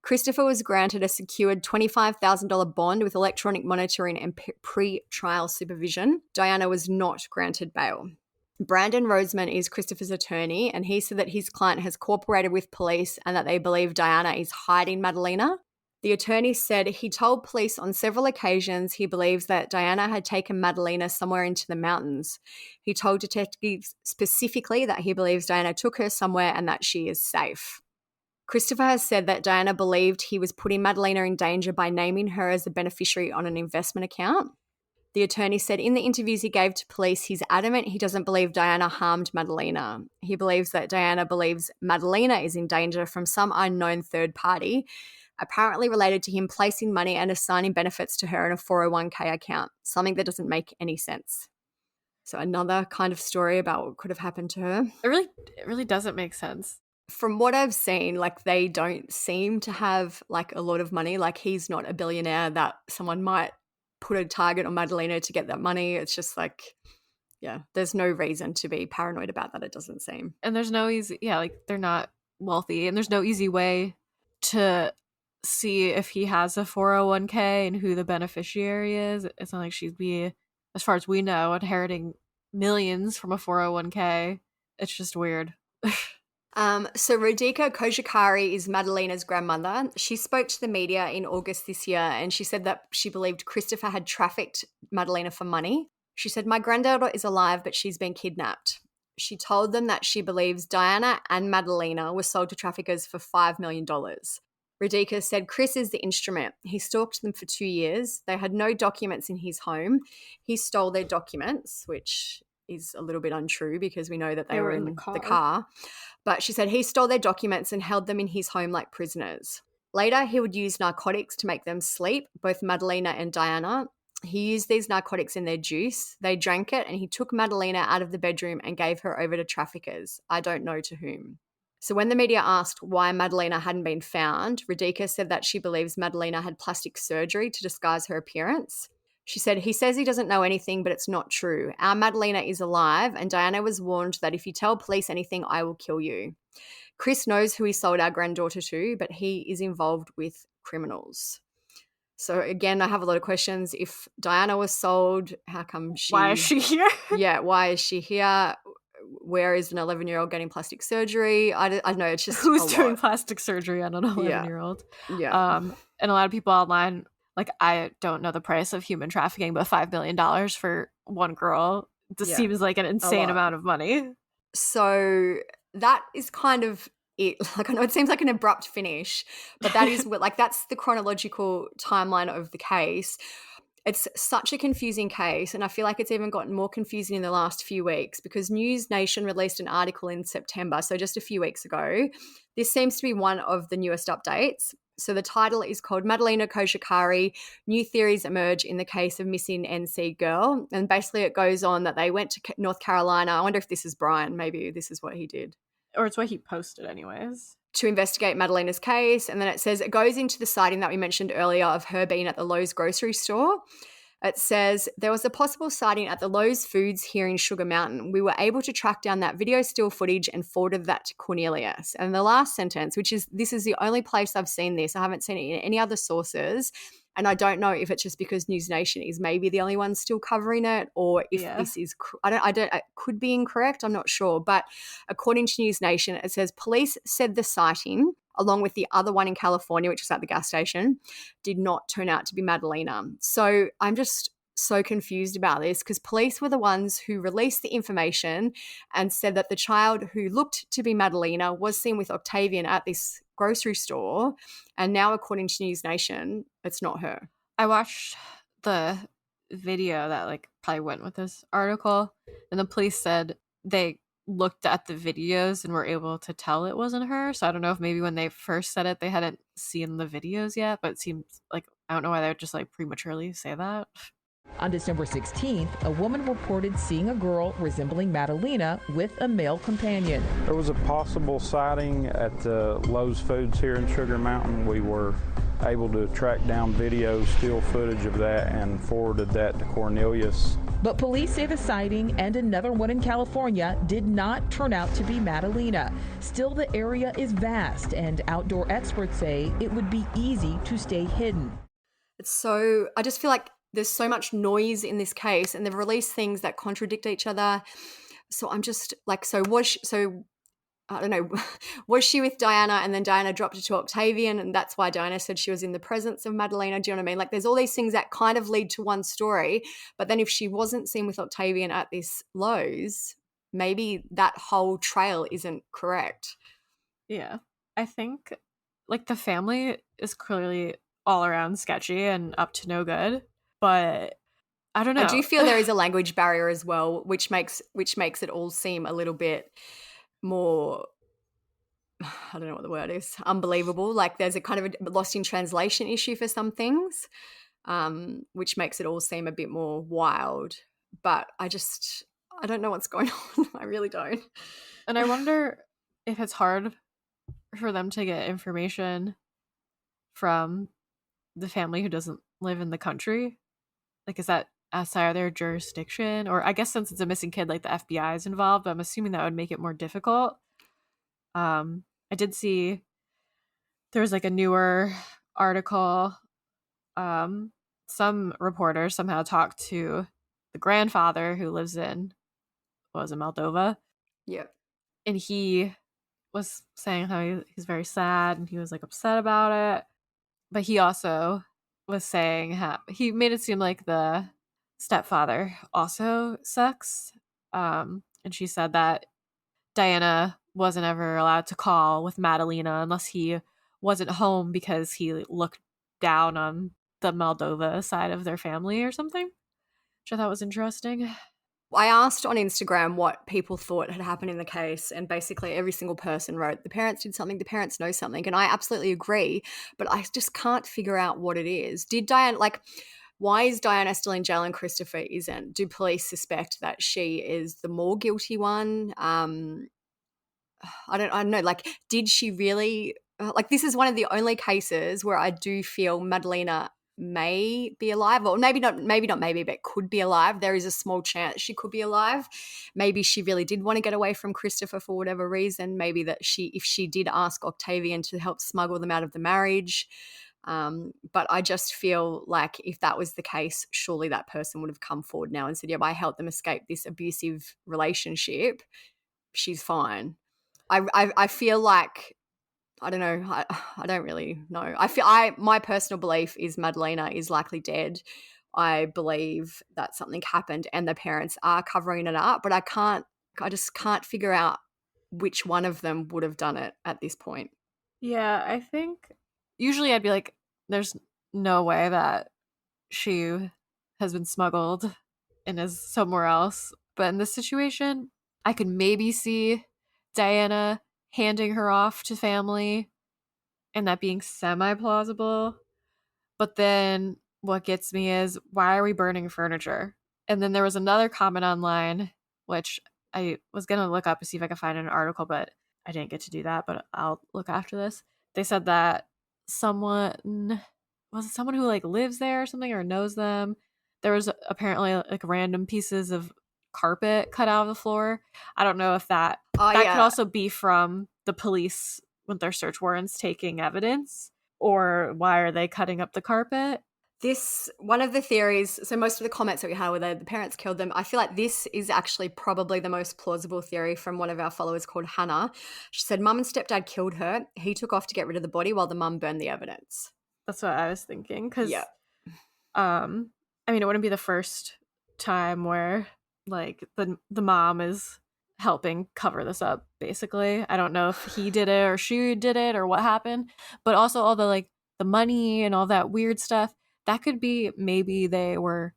Christopher was granted a secured $25,000 bond with electronic monitoring and pre-trial supervision. Diana was not granted bail. Brandon Roseman is Christopher's attorney, and he said that his client has cooperated with police and that they believe Diana is hiding Madalina. The attorney said he told police on several occasions he believes that Diana had taken Madalina somewhere into the mountains. He told detectives specifically that he believes Diana took her somewhere and that she is safe. Christopher has said that Diana believed he was putting Madalina in danger by naming her as a beneficiary on an investment account. The attorney said in the interviews he gave to police, he's adamant he doesn't believe Diana harmed Madalina. He believes that Diana believes Madalina is in danger from some unknown third party, apparently related to him placing money and assigning benefits to her in a 401k account, something that doesn't make any sense. So another kind of story about what could have happened to her. It really doesn't make sense. From what I've seen, like they don't seem to have like a lot of money. Like he's not a billionaire that someone might put a target on Madalina to get that money. It's just like, yeah, there's no reason to be paranoid about that, it doesn't seem. And there's no easy, like they're not wealthy, and there's no easy way to see if he has a 401k and who the beneficiary is. It's not like she'd be, as far as we know, inheriting millions from a 401k. It's just weird. So Madalina Cojocari is Madalina's grandmother. She spoke to the media in August this year, and she said that she believed Christopher had trafficked Madalina for money. She said, my granddaughter is alive, but she's been kidnapped. She told them that she believes Diana and Madalina were sold to traffickers for $5 million. Radhika said Chris is the instrument. He stalked them for 2 years. They had no documents in his home. He stole their documents, which is a little bit untrue because we know that they were in the car. But she said he stole their documents and held them in his home like prisoners. Later, he would use narcotics to make them sleep, both Madalina and Diana. He used these narcotics in their juice. They drank it, and he took Madalina out of the bedroom and gave her over to traffickers. I don't know to whom. So when the media asked why Madalina hadn't been found, Radica said that she believes Madalina had plastic surgery to disguise her appearance. She said, he says he doesn't know anything, but it's not true. Our Madalina is alive, and Diana was warned that if you tell police anything, I will kill you. Chris knows who he sold our granddaughter to, but he is involved with criminals. So again, I have a lot of questions. If Diana was sold, how come she... Why is she here? Yeah, why is she here? Where is an 11-year-old getting plastic surgery? I don't know. It's just who's doing plastic surgery on an 11-year-old. Yeah. And a lot of people online, like, I don't know the price of human trafficking, but $5 million for one girl, this seems like an insane amount of money. So that is kind of it. Like, I know it seems like an abrupt finish, but that is what, like, that's the chronological timeline of the case. It's such a confusing case, and I feel like it's even gotten more confusing in the last few weeks because News Nation released an article in September, so just a few weeks ago. This seems to be one of the newest updates. So the title is called Madalina Cojocari, New Theories Emerge in the Case of Missing NC Girl. And basically it goes on that they went to North Carolina. I wonder if this is Brian. Maybe this is what he did. Or it's what he posted anyways. To investigate Madalina's case. And then it says it goes into the sighting that we mentioned earlier of her being at the Lowe's grocery store. It says, there was a possible sighting at the Lowe's Foods here in Sugar Mountain. We were able to track down that video still footage and forwarded that to Cornelius. And the last sentence, this is the only place I've seen this. I haven't seen it in any other sources. And I don't know if it's just because News Nation is maybe the only one still covering it, or if this is, it could be incorrect. I'm not sure. But according to News Nation, it says police said the sighting, along with the other one in California, which was at the gas station, did not turn out to be Madalina. So I'm just so confused about this because police were the ones who released the information and said that the child who looked to be Madalina was seen with Octavian at this grocery store, and now according to News Nation, it's not her. I watched the video that like probably went with this article, and the police said they looked at the videos and were able to tell it wasn't her. So I don't know if maybe when they first said it they hadn't seen the videos yet, but it seems like I don't know why they would just like prematurely say that. On December 16th, a woman reported seeing a girl resembling Madalina with a male companion. There was a possible sighting at the Lowe's Foods here in Sugar Mountain. We were able to track down video, still footage of that, and forwarded that to Cornelius. But police say the sighting and another one in California did not turn out to be Madalina. Still, the area is vast, and outdoor experts say it would be easy to stay hidden. I just feel like there's so much noise in this case, and they've released things that contradict each other. So I'm just like, I don't know, was she with Diana and then Diana dropped it to Octavian and that's why Diana said she was in the presence of Madalina? Do you know what I mean? Like, there's all these things that kind of lead to one story, but then if she wasn't seen with Octavian at this Lowe's, maybe that whole trail isn't correct. Yeah. I think like the family is clearly all around sketchy and up to no good, but I don't know. I do feel there is a language barrier as well, which makes it all seem a little bit more, I don't know what the word is, unbelievable. Like there's a kind of a lost in translation issue for some things, which makes it all seem a bit more wild. But I don't know what's going on. I really don't. And I wonder if it's hard for them to get information from the family who doesn't live in the country. Like, is that outside of their jurisdiction? Or I guess since it's a missing kid, like the FBI is involved, I'm assuming that would make it more difficult. I did see there was like a newer article. Some reporters somehow talked to the grandfather who lives in, Moldova? Yeah. And he was saying how he's very sad and he was like upset about it. But he also was saying how he made it seem like the stepfather also sucks. And she said that Diana wasn't ever allowed to call with Madalina unless he wasn't home because he looked down on the Moldova side of their family or something, which I thought was interesting. I asked on Instagram what people thought had happened in the case, and basically every single person wrote, the parents did something, the parents know something, and I absolutely agree, but I just can't figure out what it is. Did Diana, like, why is Diana still in jail and Christopher isn't? Do police suspect that she is the more guilty one? I don't know. Like, did she really? Like, this is one of the only cases where I do feel Madalina may be alive, or maybe not, but could be alive. There is a small chance she could be alive. Maybe she really did want to get away from Christopher for whatever reason. Maybe that if she did ask Octavian to help smuggle them out of the marriage. But I just feel like if that was the case, surely that person would have come forward now and said, "Yep, I helped them escape this abusive relationship. She's fine." I feel like, I don't know. I don't really know. My personal belief is Madalina is likely dead. I believe that something happened and the parents are covering it up, but I just can't figure out which one of them would have done it at this point. Yeah, I think usually I'd be like, there's no way that she has been smuggled and is somewhere else. But in this situation, I could maybe see Diana handing her off to family and that being semi-plausible. But then what gets me is, why are we burning furniture? And then there was another comment online, which I was going to look up to see if I could find an article, but I didn't get to do that, but I'll look after this. They said that someone, was it someone who like lives there or something or knows them? There was apparently like random pieces of carpet cut out of the floor. I don't know if that could also be from the police with their search warrants taking evidence, or why are they cutting up the carpet? This, one of the theories, so most of the comments that we had were that the parents killed them. I feel like this is actually probably the most plausible theory from one of our followers called Hannah. She said mum and stepdad killed her. He took off to get rid of the body while the mum burned the evidence. That's what I was thinking. Because, I mean, it wouldn't be the first time where like the mom is helping cover this up, basically. I don't know if he did it or she did it or what happened, but also all the like the money and all that weird stuff, that could be maybe they were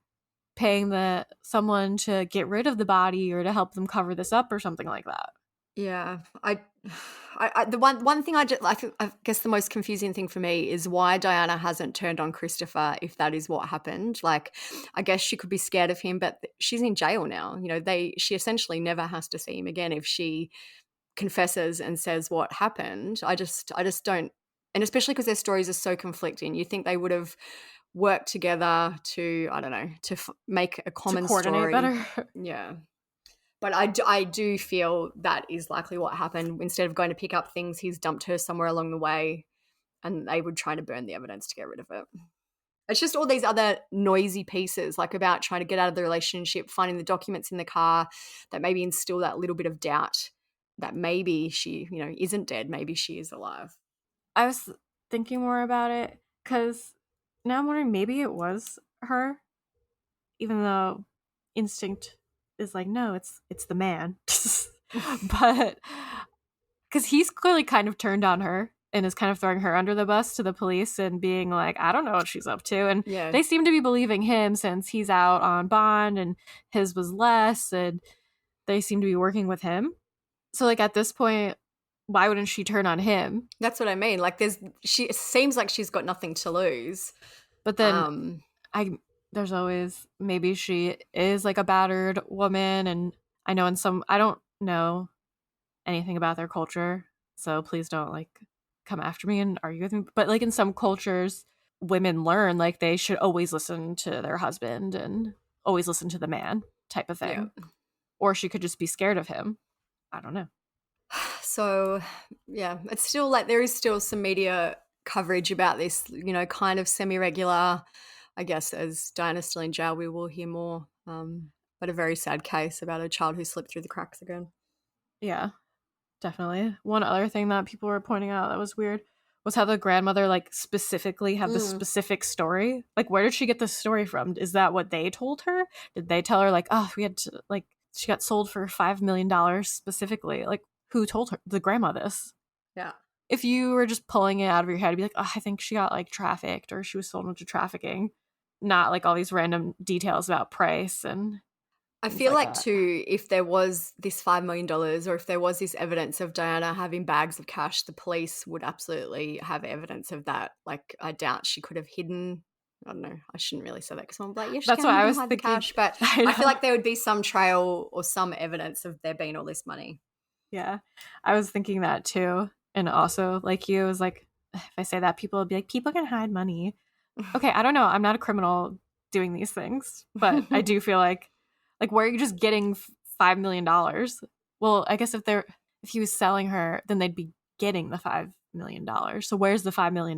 paying someone to get rid of the body or to help them cover this up or something like that. Yeah, the one thing I guess the most confusing thing for me is why Diana hasn't turned on Christopher if that is what happened. Like, I guess she could be scared of him, but she's in jail now. You know, she essentially never has to see him again if she confesses and says what happened. I just don't, and especially because their stories are so conflicting. You think they would have worked together to, I don't know, to make a common story better. Yeah. But I do feel that is likely what happened. Instead of going to pick up things, he's dumped her somewhere along the way, and they would try to burn the evidence to get rid of it. It's just all these other noisy pieces, like about trying to get out of the relationship, finding the documents in the car, that maybe instill that little bit of doubt that maybe she, isn't dead. Maybe she is alive. I was thinking more about it because now I'm wondering, maybe it was her, even though instinct is like, no, it's the man. But because he's clearly kind of turned on her and is kind of throwing her under the bus to the police and being like, I don't know what she's up to. And they seem to be believing him since he's out on bond and his was less, and they seem to be working with him. So like at this point, why wouldn't she turn on him? That's what I mean. Like it seems like she's got nothing to lose. But then there's always, maybe she is like a battered woman, and I don't know anything about their culture, so please don't like come after me and argue with me. But like in some cultures, women learn like they should always listen to their husband and always listen to the man type of thing. Yeah. Or she could just be scared of him. I don't know. So yeah, it's still like there is still some media coverage about this, kind of semi-regular. I guess as Diana's still in jail, we will hear more. But a very sad case about a child who slipped through the cracks again. Yeah, definitely. One other thing that people were pointing out that was weird was how the grandmother like specifically had the specific story. Like, where did she get this story from? Is that what they told her? Did they tell her like, oh, we had to, like, she got sold for $5 million specifically? Like, who told her, the grandma, this? Yeah. If you were just pulling it out of your head, you'd be like, oh, I think she got like trafficked or she was sold into trafficking. Not like all these random details about price. And I feel like too, if there was this $5 million or if there was this evidence of Diana having bags of cash, the police would absolutely have evidence of that. Like, I doubt she could have hidden I don't know. I shouldn't really say that because I'm like, yeah, That's what I was hide thinking. the cash. But I feel like there would be some trail or some evidence of there being all this money. Yeah, I was thinking that too. And also, like you, was like, if I say that, people will be like, people can hide money. Okay, I don't know. I'm not a criminal doing these things, but I do feel like where are you just getting $5 million? Well, I guess if he was selling her, then they'd be getting the $5 million. So where's the $5 million?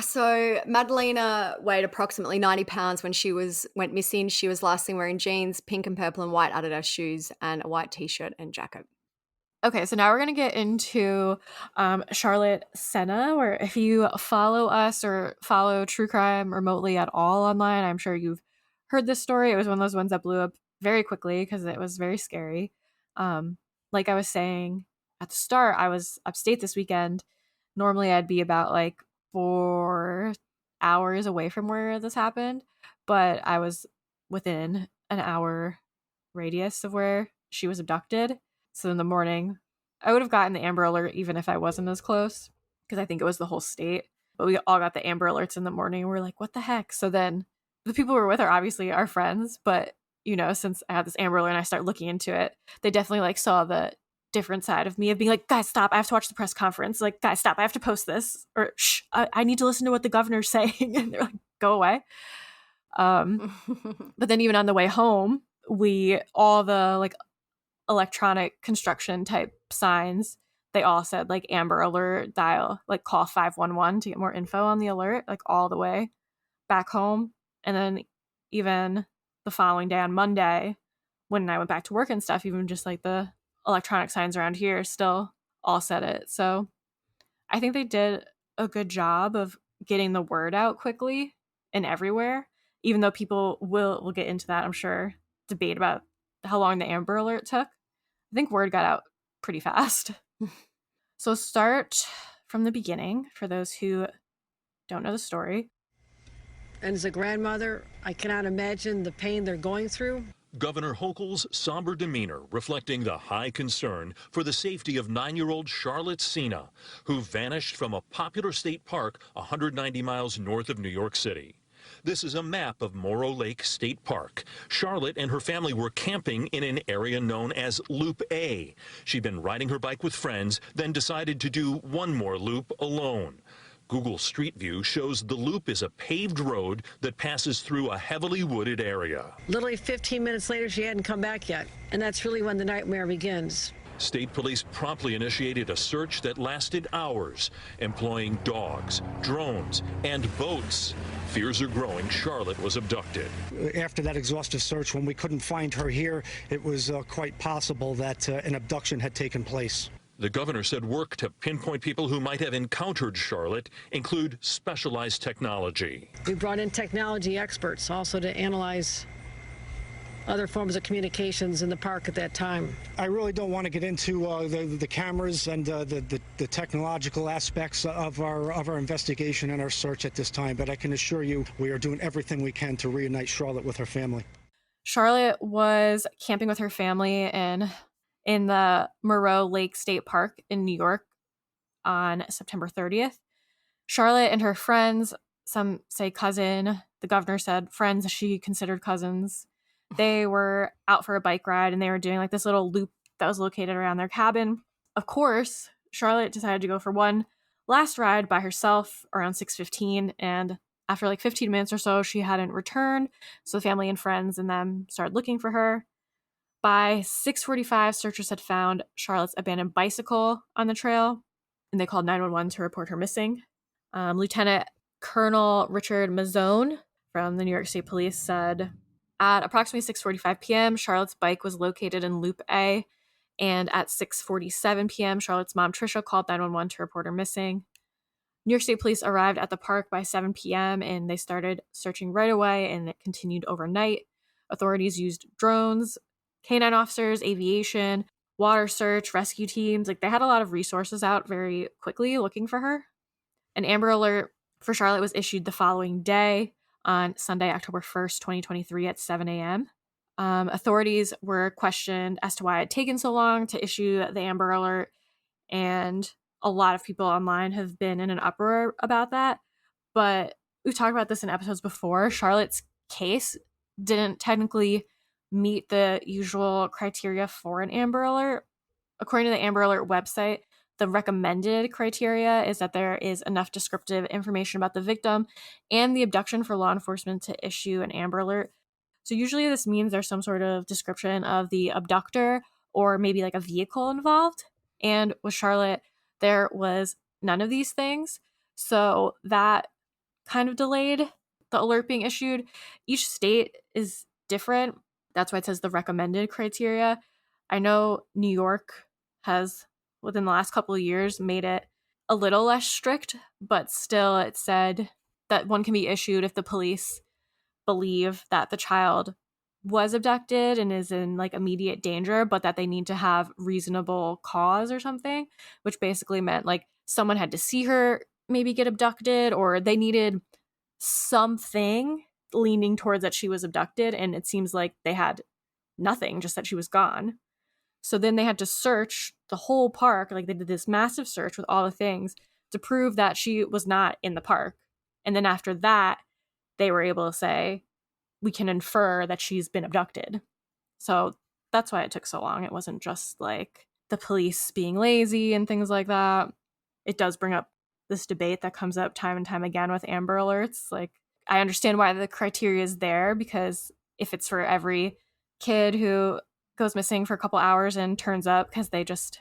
So Madalina weighed approximately 90 pounds when she went missing. She was last seen wearing jeans, pink and purple and white Adidas shoes, and a white t-shirt and jacket. Okay, so now we're going to get into Charlotte Sena, where if you follow us or follow true crime remotely at all online, I'm sure you've heard this story. It was one of those ones that blew up very quickly because it was very scary. Like I was saying at the start, I was upstate this weekend. Normally I'd be about like 4 hours away from where this happened, but I was within an hour radius of where she was abducted. So in the morning, I would have gotten the Amber Alert even if I wasn't as close, because I think it was the whole state. But we all got the Amber Alerts in the morning, and we're like, what the heck? So then the people who were with her obviously are friends, but since I had this Amber Alert and I start looking into it, they definitely like saw the different side of me of being like, guys, stop, I have to watch the press conference. Like, guys, stop, I have to post this. Or shh, I need to listen to what the governor's saying. And they're like, go away. But then even on the way home, all the like electronic construction type signs, they all said like Amber Alert, dial, like call 511 to get more info on the alert, like all the way back home. And then even the following day on Monday, when I went back to work and stuff, even just like the electronic signs around here still all said it. So I think they did a good job of getting the word out quickly and everywhere, even though people will get into that, I'm sure, debate about how long the Amber Alert took. I think word got out pretty fast. So start from the beginning for those who don't know the story. And as a grandmother, I cannot imagine the pain they're going through. Governor Hochul's somber demeanor reflecting the high concern for the safety of 9-year-old Charlotte Sena, who vanished from a popular state park 190 miles north of New York City. This is a map of Morrow Lake State Park. Charlotte and her family were camping in an area known as Loop A. She'd been riding her bike with friends, then decided to do one more loop alone. Google Street View shows the loop is a paved road that passes through a heavily wooded area. Literally 15 minutes later, she hadn't come back yet. And that's really when the nightmare begins. State police promptly initiated a search that lasted hours, employing dogs, drones, and boats. Fears are growing Charlotte was abducted. After that exhaustive search, when we couldn't find her here, it was quite possible that an abduction had taken place. The governor said work to pinpoint people who might have encountered Charlotte include specialized technology. We brought in technology experts also to analyze other forms of communications in the park at that time. I really don't want to get into the cameras and the technological aspects of our investigation and our search at this time, but I can assure you we are doing everything we can to reunite Charlotte with her family. Charlotte was camping with her family in the Morrow Lake State Park in New York on September 30th. Charlotte and her friends, some say cousin, the governor said friends she considered cousins, they were out for a bike ride and they were doing like this little loop that was located around their cabin. Of course, Charlotte decided to go for one last ride by herself around 6:15, and after like 15 minutes or so, she hadn't returned, so the family and friends and them started looking for her. By 6:45, searchers had found Charlotte's abandoned bicycle on the trail, and they called 911 to report her missing. Lieutenant Colonel Richard Mazzone from the New York State Police said, at approximately 6:45 p.m., Charlotte's bike was located in Loop A, and at 6:47 p.m., Charlotte's mom, Tricia, called 911 to report her missing. New York State Police arrived at the park by 7 p.m., and they started searching right away, and it continued overnight. Authorities used drones, canine officers, aviation, water search, rescue teams. Like, they had a lot of resources out very quickly looking for her. An Amber Alert for Charlotte was issued the following day on Sunday, October 1st, 2023 at 7 a.m. Authorities were questioned as to why it had taken so long to issue the Amber Alert, and a lot of people online have been in an uproar about that. But we've talked about this in episodes before, Charlotte's case didn't technically meet the usual criteria for an Amber Alert. According to the Amber Alert website, the recommended criteria is that there is enough descriptive information about the victim and the abduction for law enforcement to issue an Amber Alert. So usually this means there's some sort of description of the abductor or maybe like a vehicle involved. And with Charlotte, there was none of these things. So that kind of delayed the alert being issued. Each state is different. That's why it says the recommended criteria. I know New York has, within the last couple of years, made it a little less strict, but still it said that one can be issued if the police believe that the child was abducted and is in like immediate danger, but that they need to have reasonable cause or something, which basically meant like someone had to see her maybe get abducted, or they needed something leaning towards that she was abducted, and it seems like they had nothing, just that she was gone. So then they had to search the whole park, like they did this massive search with all the things to prove that she was not in the park. And then after that, they were able to say, we can infer that she's been abducted. So that's why it took so long. It wasn't just like the police being lazy and things like that. It does bring up this debate that comes up time and time again with Amber Alerts. Like, I understand why the criteria is there, because if it's for every kid who goes missing for a couple hours and turns up because they just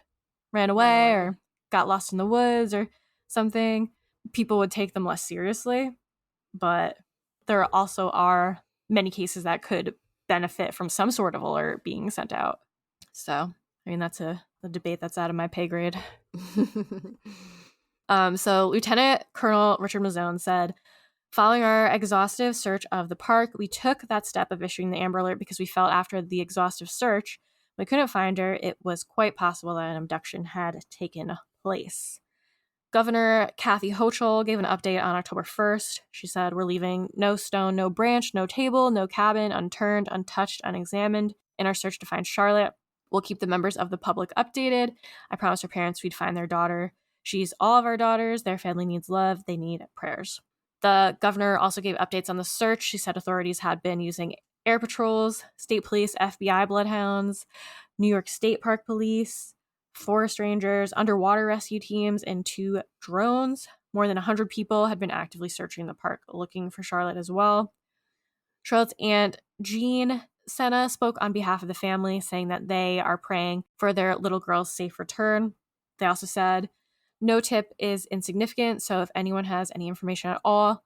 ran away or got lost in the woods or something, people would take them less seriously. But there also are many cases that could benefit from some sort of alert being sent out. So, I mean, that's a debate that's out of my pay grade. So Lieutenant Colonel Richard Mazzone said, following our exhaustive search of the park, we took that step of issuing the Amber Alert because we felt after the exhaustive search, we couldn't find her. It was quite possible that an abduction had taken place. Governor Kathy Hochul gave an update on October 1st. She said, we're leaving no stone, no branch, no table, no cabin unturned, untouched, unexamined in our search to find Charlotte. We'll keep the members of the public updated. I promised her parents we'd find their daughter. She's all of our daughters. Their family needs love. They need prayers. The governor also gave updates on the search. She said authorities had been using air patrols, state police, FBI bloodhounds, New York State Park Police, forest rangers, underwater rescue teams, and 2 drones. More than 100 people had been actively searching the park looking for Charlotte as well. Charlotte's aunt, Jean Sena, spoke on behalf of the family, saying that they are praying for their little girl's safe return. They also said, no tip is insignificant, so if anyone has any information at all,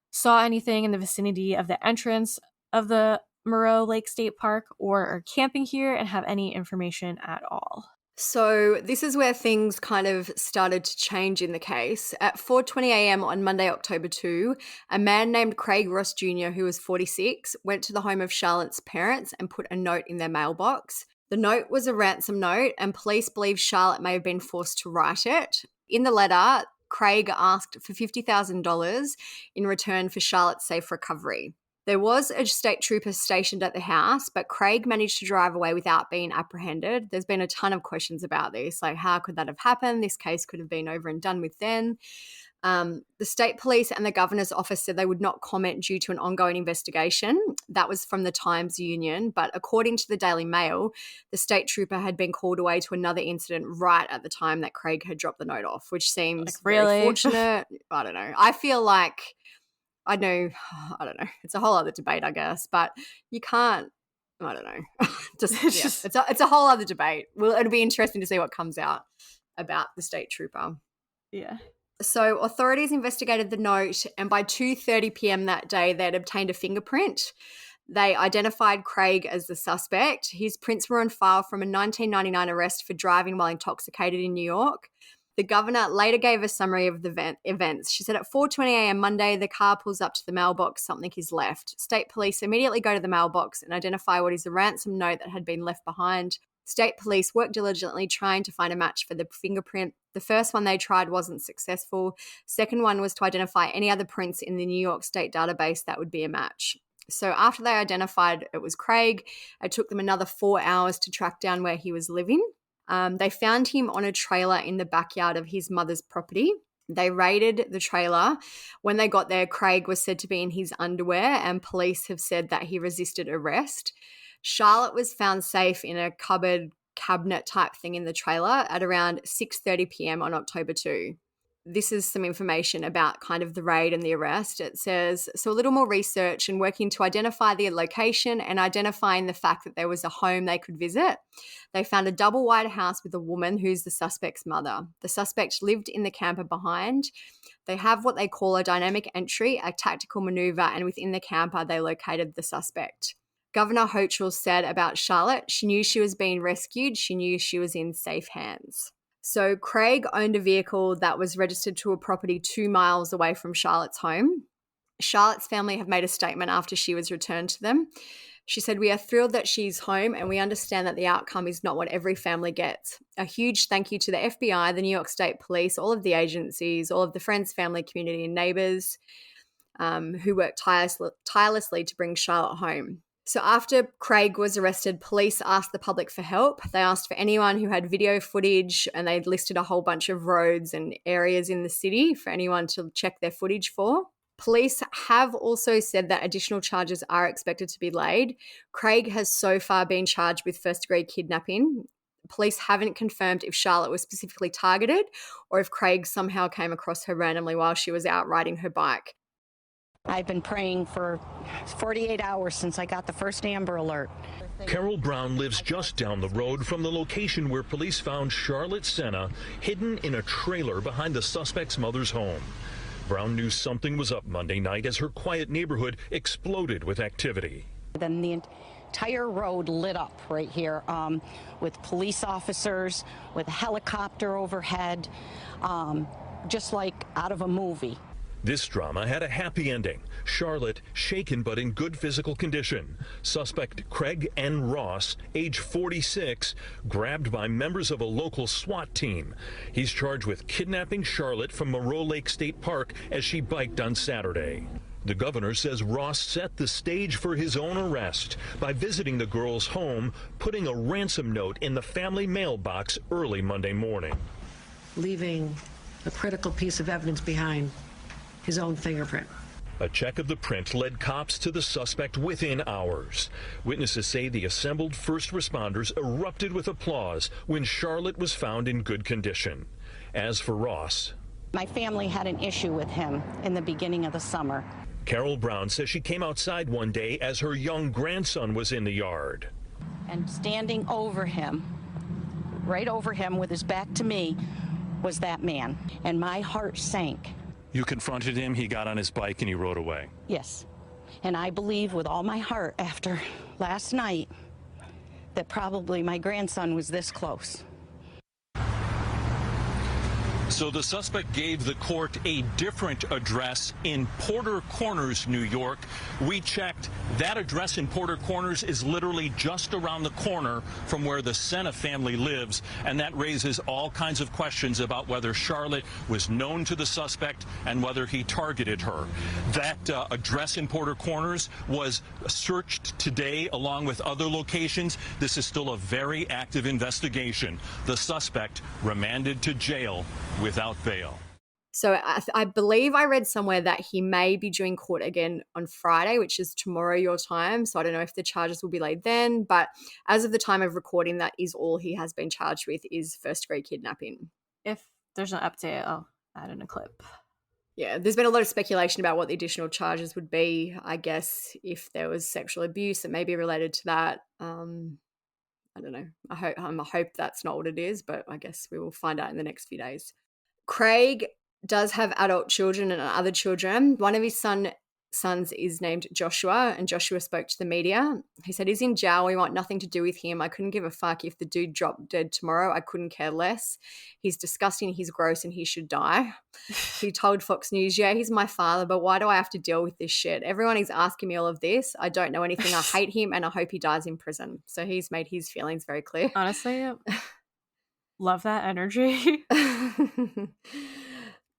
saw anything in the vicinity of the entrance of the Moreau Lake State Park, or are camping here and have any information at all. So this is where things kind of started to change in the case. At 4:20 a.m. on Monday, October 2, a man named Craig Ross Jr., who was 46, went to the home of Charlotte's parents and put a note in their mailbox. The note was a ransom note, and police believe Charlotte may have been forced to write it. In the letter, Craig asked for $50,000 in return for Charlotte's safe recovery. There was a state trooper stationed at the house, but Craig managed to drive away without being apprehended. There's been a ton of questions about this, like how could that have happened? This case could have been over and done with then. The state police and the governor's office said they would not comment due to an ongoing investigation. That was from the Times-Union, but according to the Daily Mail, the state trooper had been called away to another incident right at the time that Craig had dropped the note off, which seems very fortunate. I don't know. I feel like I don't know. It's a whole other debate, I guess, but you can't, I don't know. It's a whole other debate. Well, it'll be interesting to see what comes out about the state trooper. Yeah. So authorities investigated the note, and by 2:30 p.m. that day, they had obtained a fingerprint. They identified Craig as the suspect. His prints were on file from a 1999 arrest for driving while intoxicated in New York. The governor later gave a summary of the events. She said at 4:20 a.m. Monday, the car pulls up to the mailbox. Something is left. State police immediately go to the mailbox and identify what is a ransom note that had been left behind. State police worked diligently trying to find a match for the fingerprint. The first one they tried wasn't successful. Second one was to identify any other prints in the New York State database that would be a match. So after they identified it was Craig, it took them another 4 hours to track down where he was living. They found him on a trailer in the backyard of his mother's property. They raided the trailer. When they got there, Craig was said to be in his underwear, and police have said that he resisted arrest. Charlotte was found safe in a cupboard cabinet type thing in the trailer at around 6:30 p.m. on October 2. This is some information about kind of the raid and the arrest. It says, so a little more research and working to identify the location and identifying the fact that there was a home they could visit. They found a double wide house with a woman who's the suspect's mother. The suspect lived in the camper behind. They have what they call a dynamic entry, a tactical maneuver, and within the camper, they located the suspect. Governor Hochul said about Charlotte, she knew she was being rescued. She knew she was in safe hands. So Craig owned a vehicle that was registered to a property 2 miles away from Charlotte's home. Charlotte's family have made a statement after she was returned to them. She said, "We are thrilled that she's home and we understand that the outcome is not what every family gets. A huge thank you to the FBI, the New York State Police, all of the agencies, all of the friends, family, community and neighbors who worked tirelessly to bring Charlotte home." So after Craig was arrested, police asked the public for help. They asked for anyone who had video footage, and they'd listed a whole bunch of roads and areas in the city for anyone to check their footage for. Police have also said that additional charges are expected to be laid. Craig has so far been charged with first-degree kidnapping. Police haven't confirmed if Charlotte was specifically targeted or if Craig somehow came across her randomly while she was out riding her bike. I've been praying for 48 hours since I got the first Amber Alert. Carol Brown lives just down the road from the location where police found Charlotte Sena hidden in a trailer behind the suspect's mother's home. Brown knew something was up Monday night as her quiet neighborhood exploded with activity. Then the entire road lit up right here with police officers, with a helicopter overhead, just like out of a movie. This drama had a happy ending. Charlotte, shaken but in good physical condition. Suspect Craig N. Ross, age 46, grabbed by members of a local SWAT team. He's charged with kidnapping Charlotte from Moreau Lake State Park as she biked on Saturday. The governor says Ross set the stage for his own arrest by visiting the girl's home, putting a ransom note in the family mailbox early Monday morning. Leaving a critical piece of evidence behind. His own fingerprint. A check of the print led cops to the suspect within hours. Witnesses say the assembled first responders erupted with applause when Charlotte was found in good condition. As for Ross, my family had an issue with him in the beginning of the summer. Carol Brown says she came outside one day as her young grandson was in the yard. And standing over him, right over him with his back to me, was that man. And my heart sank. You confronted him, he got on his bike, and he rode away. Yes. And I believe with all my heart after last night that probably my grandson was this close. So the suspect gave the court a different address in Porter Corners, New York. We checked. That address in Porter Corners is literally just around the corner from where the Sena family lives, and that raises all kinds of questions about whether Charlotte was known to the suspect and whether he targeted her. That address in Porter Corners was searched today along with other locations. This is still a very active investigation. The suspect remanded to jail without bail. So I believe I read somewhere that he may be due in court again on Friday, which is tomorrow your time. So I don't know if the charges will be laid then. But as of the time of recording, that is all he has been charged with is first-degree kidnapping. If there's an update, I'll add in a clip. Yeah, there's been a lot of speculation about what the additional charges would be. I guess if there was sexual abuse, it may be related to that. I don't know. I hope that's not what it is, but I guess we will find out in the next few days. Craig does have adult children and other children. One of his sons is named Joshua, and Joshua spoke to the media. He said, he's in jail. We want nothing to do with him. I couldn't give a fuck if the dude dropped dead tomorrow. I couldn't care less. He's disgusting, he's gross, and he should die. He told Fox News, yeah, he's my father, but why do I have to deal with this shit? Everyone is asking me all of this. I don't know anything. I hate him, and I hope he dies in prison. So he's made his feelings very clear. Honestly, love that energy.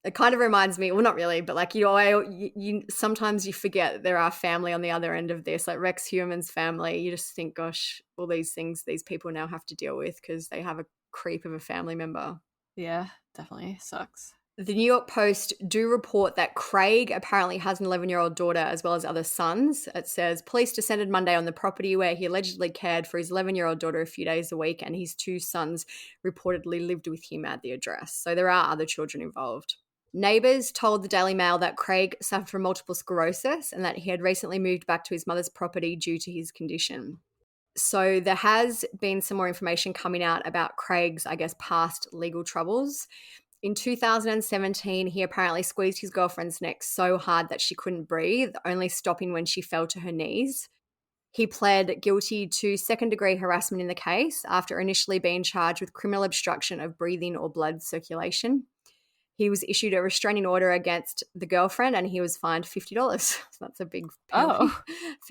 It kind of reminds me, well, not really, but like, you sometimes you forget that there are family on the other end of this, like Rex Human's family. You just think, gosh, all these things these people now have to deal with because they have a creep of a family member. Yeah, definitely sucks. The New York Post do report that Craig apparently has an 11-year-old daughter as well as other sons. It says police descended Monday on the property where he allegedly cared for his 11-year-old daughter a few days a week, and his 2 sons reportedly lived with him at the address. So there are other children involved. Neighbours told the Daily Mail that Craig suffered from multiple sclerosis and that he had recently moved back to his mother's property due to his condition. So there has been some more information coming out about Craig's, I guess, past legal troubles. In 2017, he apparently squeezed his girlfriend's neck so hard that she couldn't breathe, only stopping when she fell to her knees. He pled guilty to second-degree harassment in the case after initially being charged with criminal obstruction of breathing or blood circulation. He was issued a restraining order against the girlfriend and he was fined $50. So that's a big penalty,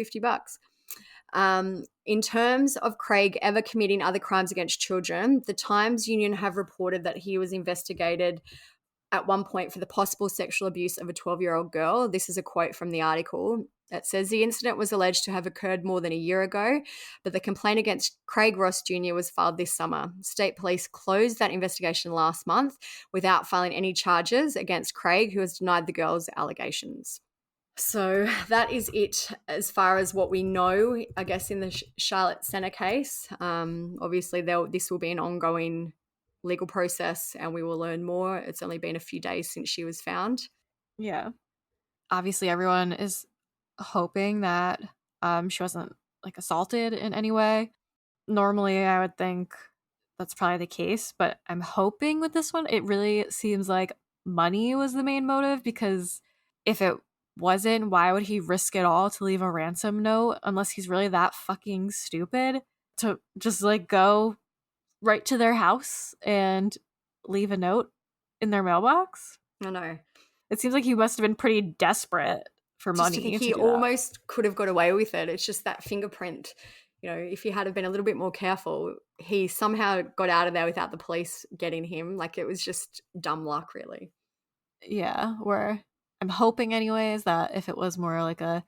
$50. In terms of Craig ever committing other crimes against children, the Times Union have reported that he was investigated at one point for the possible sexual abuse of a 12-year-old girl. This is a quote from the article. It says the incident was alleged to have occurred more than a year ago, but the complaint against Craig Ross Jr. was filed this summer. State police closed that investigation last month without filing any charges against Craig, who has denied the girl's allegations. So that is it as far as what we know, I guess, in the Charlotte Sena case. Obviously, this will be an ongoing legal process and we will learn more. It's only been a few days since she was found. Yeah. Obviously, everyone is hoping that she wasn't like assaulted in any way. Normally, I would think that's probably the case, but I'm hoping with this one, it really seems like money was the main motive, because if it wasn't, why would he risk it all to leave a ransom note unless he's really that fucking stupid to just like go right to their house and leave a note in their mailbox? I know. It seems like he must have been pretty desperate for Just money. to think he do that. almost could have got away with it. It's just that fingerprint. You know, if he had been a little bit more careful, he somehow got out of there without the police getting him. Like, it was just dumb luck, really. Yeah, where I'm hoping anyways that if it was more like a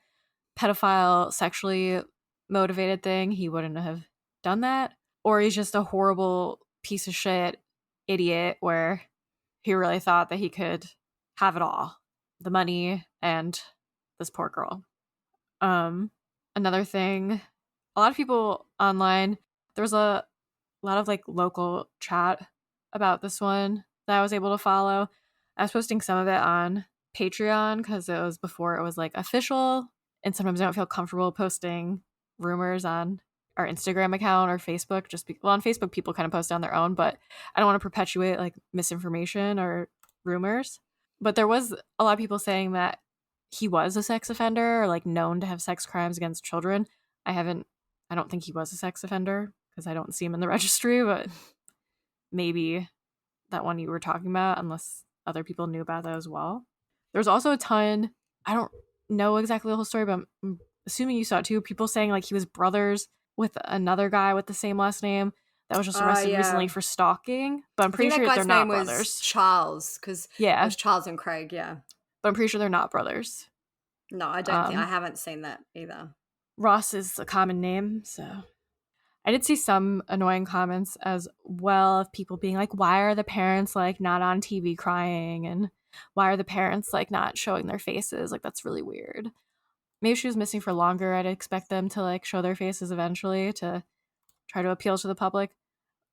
pedophile, sexually motivated thing, he wouldn't have done that. Or he's just a horrible piece of shit idiot where he really thought that he could have it all, the money and this poor girl. Another thing, a lot of people online, there was a lot of like local chat about this one that I was able to follow. I was posting some of it on Patreon because it was before it was like official, and sometimes I don't feel comfortable posting rumors on our Instagram account or Facebook. On Facebook people kind of post on their own, but I don't want to perpetuate like misinformation or rumors. But there was a lot of people saying that he was a sex offender or like known to have sex crimes against children. I don't think he was a sex offender because I don't see him in the registry, but maybe that one you were talking about, unless other people knew about that as well. There's also a ton, I don't know exactly the whole story, but I'm assuming you saw it too, people saying like he was brothers with another guy with the same last name that was just arrested recently for stalking. But I'm pretty sure they're not brothers. Was Charles, because it was Charles and Craig, yeah. But I'm pretty sure they're not brothers. No, I don't think. I haven't seen that either. Ross is a common name, so. I did see some annoying comments as well of people being like, why are the parents like not on TV crying? And why are the parents like not showing their faces? Like, that's really weird. Maybe she was missing for longer. I'd expect them to like show their faces eventually to try to appeal to the public.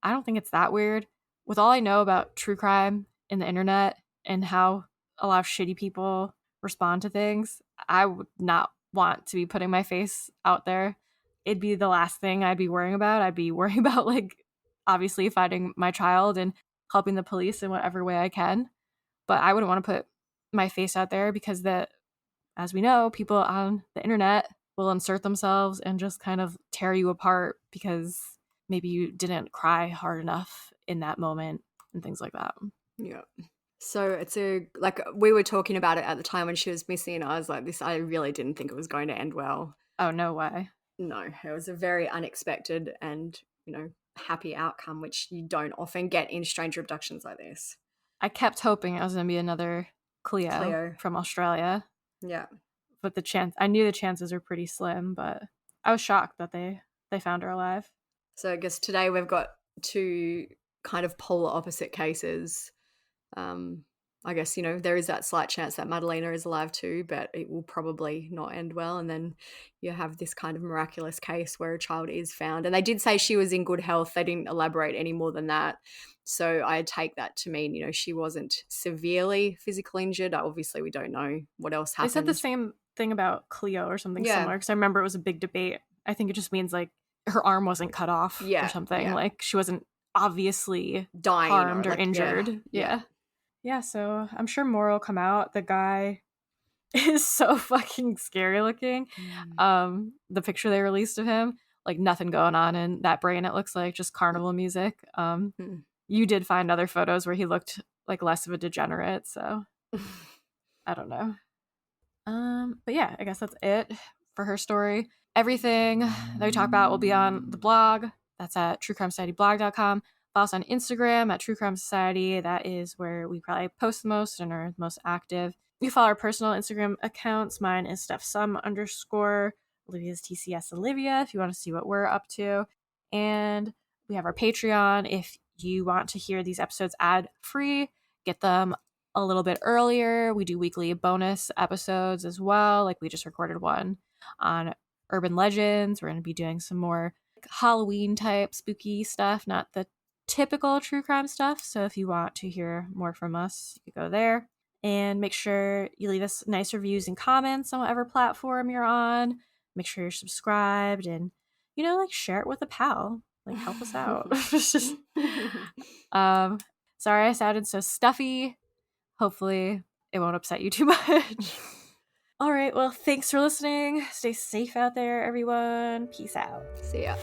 I don't think it's that weird. With all I know about true crime and the internet and how a lot of shitty people respond to things, I would not want to be putting my face out there. It'd be the last thing I'd be worrying about. I'd be worrying about like obviously finding my child and helping the police in whatever way I can. But I wouldn't want to put my face out there because as we know, people on the internet will insert themselves and just kind of tear you apart because maybe you didn't cry hard enough in that moment and things like that. Yeah. So it's we were talking about it at the time when she was missing, and I was like, I really didn't think it was going to end well. Oh, no way. No, it was a very unexpected and, happy outcome, which you don't often get in stranger abductions like this. I kept hoping it was going to be another Cleo from Australia. Yeah. But I knew the chances were pretty slim, but I was shocked that they found her alive. So I guess today we've got two kind of polar opposite cases. I guess, there is that slight chance that Madalina is alive too, but it will probably not end well. And then you have this kind of miraculous case where a child is found. And they did say she was in good health. They didn't elaborate any more than that. So I take that to mean, she wasn't severely physically injured. Obviously, we don't know what else happened. They said the same thing about Cleo or something similar, because I remember it was a big debate. I think it just means like her arm wasn't cut off or something. Yeah. Like she wasn't obviously dying harmed or like, injured. Yeah, so I'm sure more will come out. The guy is so fucking scary looking. The picture they released of him, like nothing going on in that brain, it looks like just carnival music. You did find other photos where he looked like less of a degenerate, so I don't know. But yeah, I guess that's it for her story. Everything that we talk about will be on the blog. That's at truecrimesocietyblog.com. Follow us on Instagram at True Crime Society. That is where we probably post the most and are most active. You follow our personal Instagram accounts. Mine is StephSum_. Olivia's TCS Olivia if you want to see what we're up to. And we have our Patreon. If you want to hear these episodes ad-free, get them a little bit earlier. We do weekly bonus episodes as well. Like we just recorded one on urban legends. We're going to be doing some more Halloween type spooky stuff, not the typical true crime stuff. So if you want to hear more from us, you can go there. And make sure you leave us nice reviews and comments on whatever platform you're on. Make sure you're subscribed and, share it with a pal. Like, help us out. Sorry I sounded so stuffy. Hopefully it won't upset you too much. All right, well, thanks for listening. Stay safe out there, everyone. Peace out. See ya.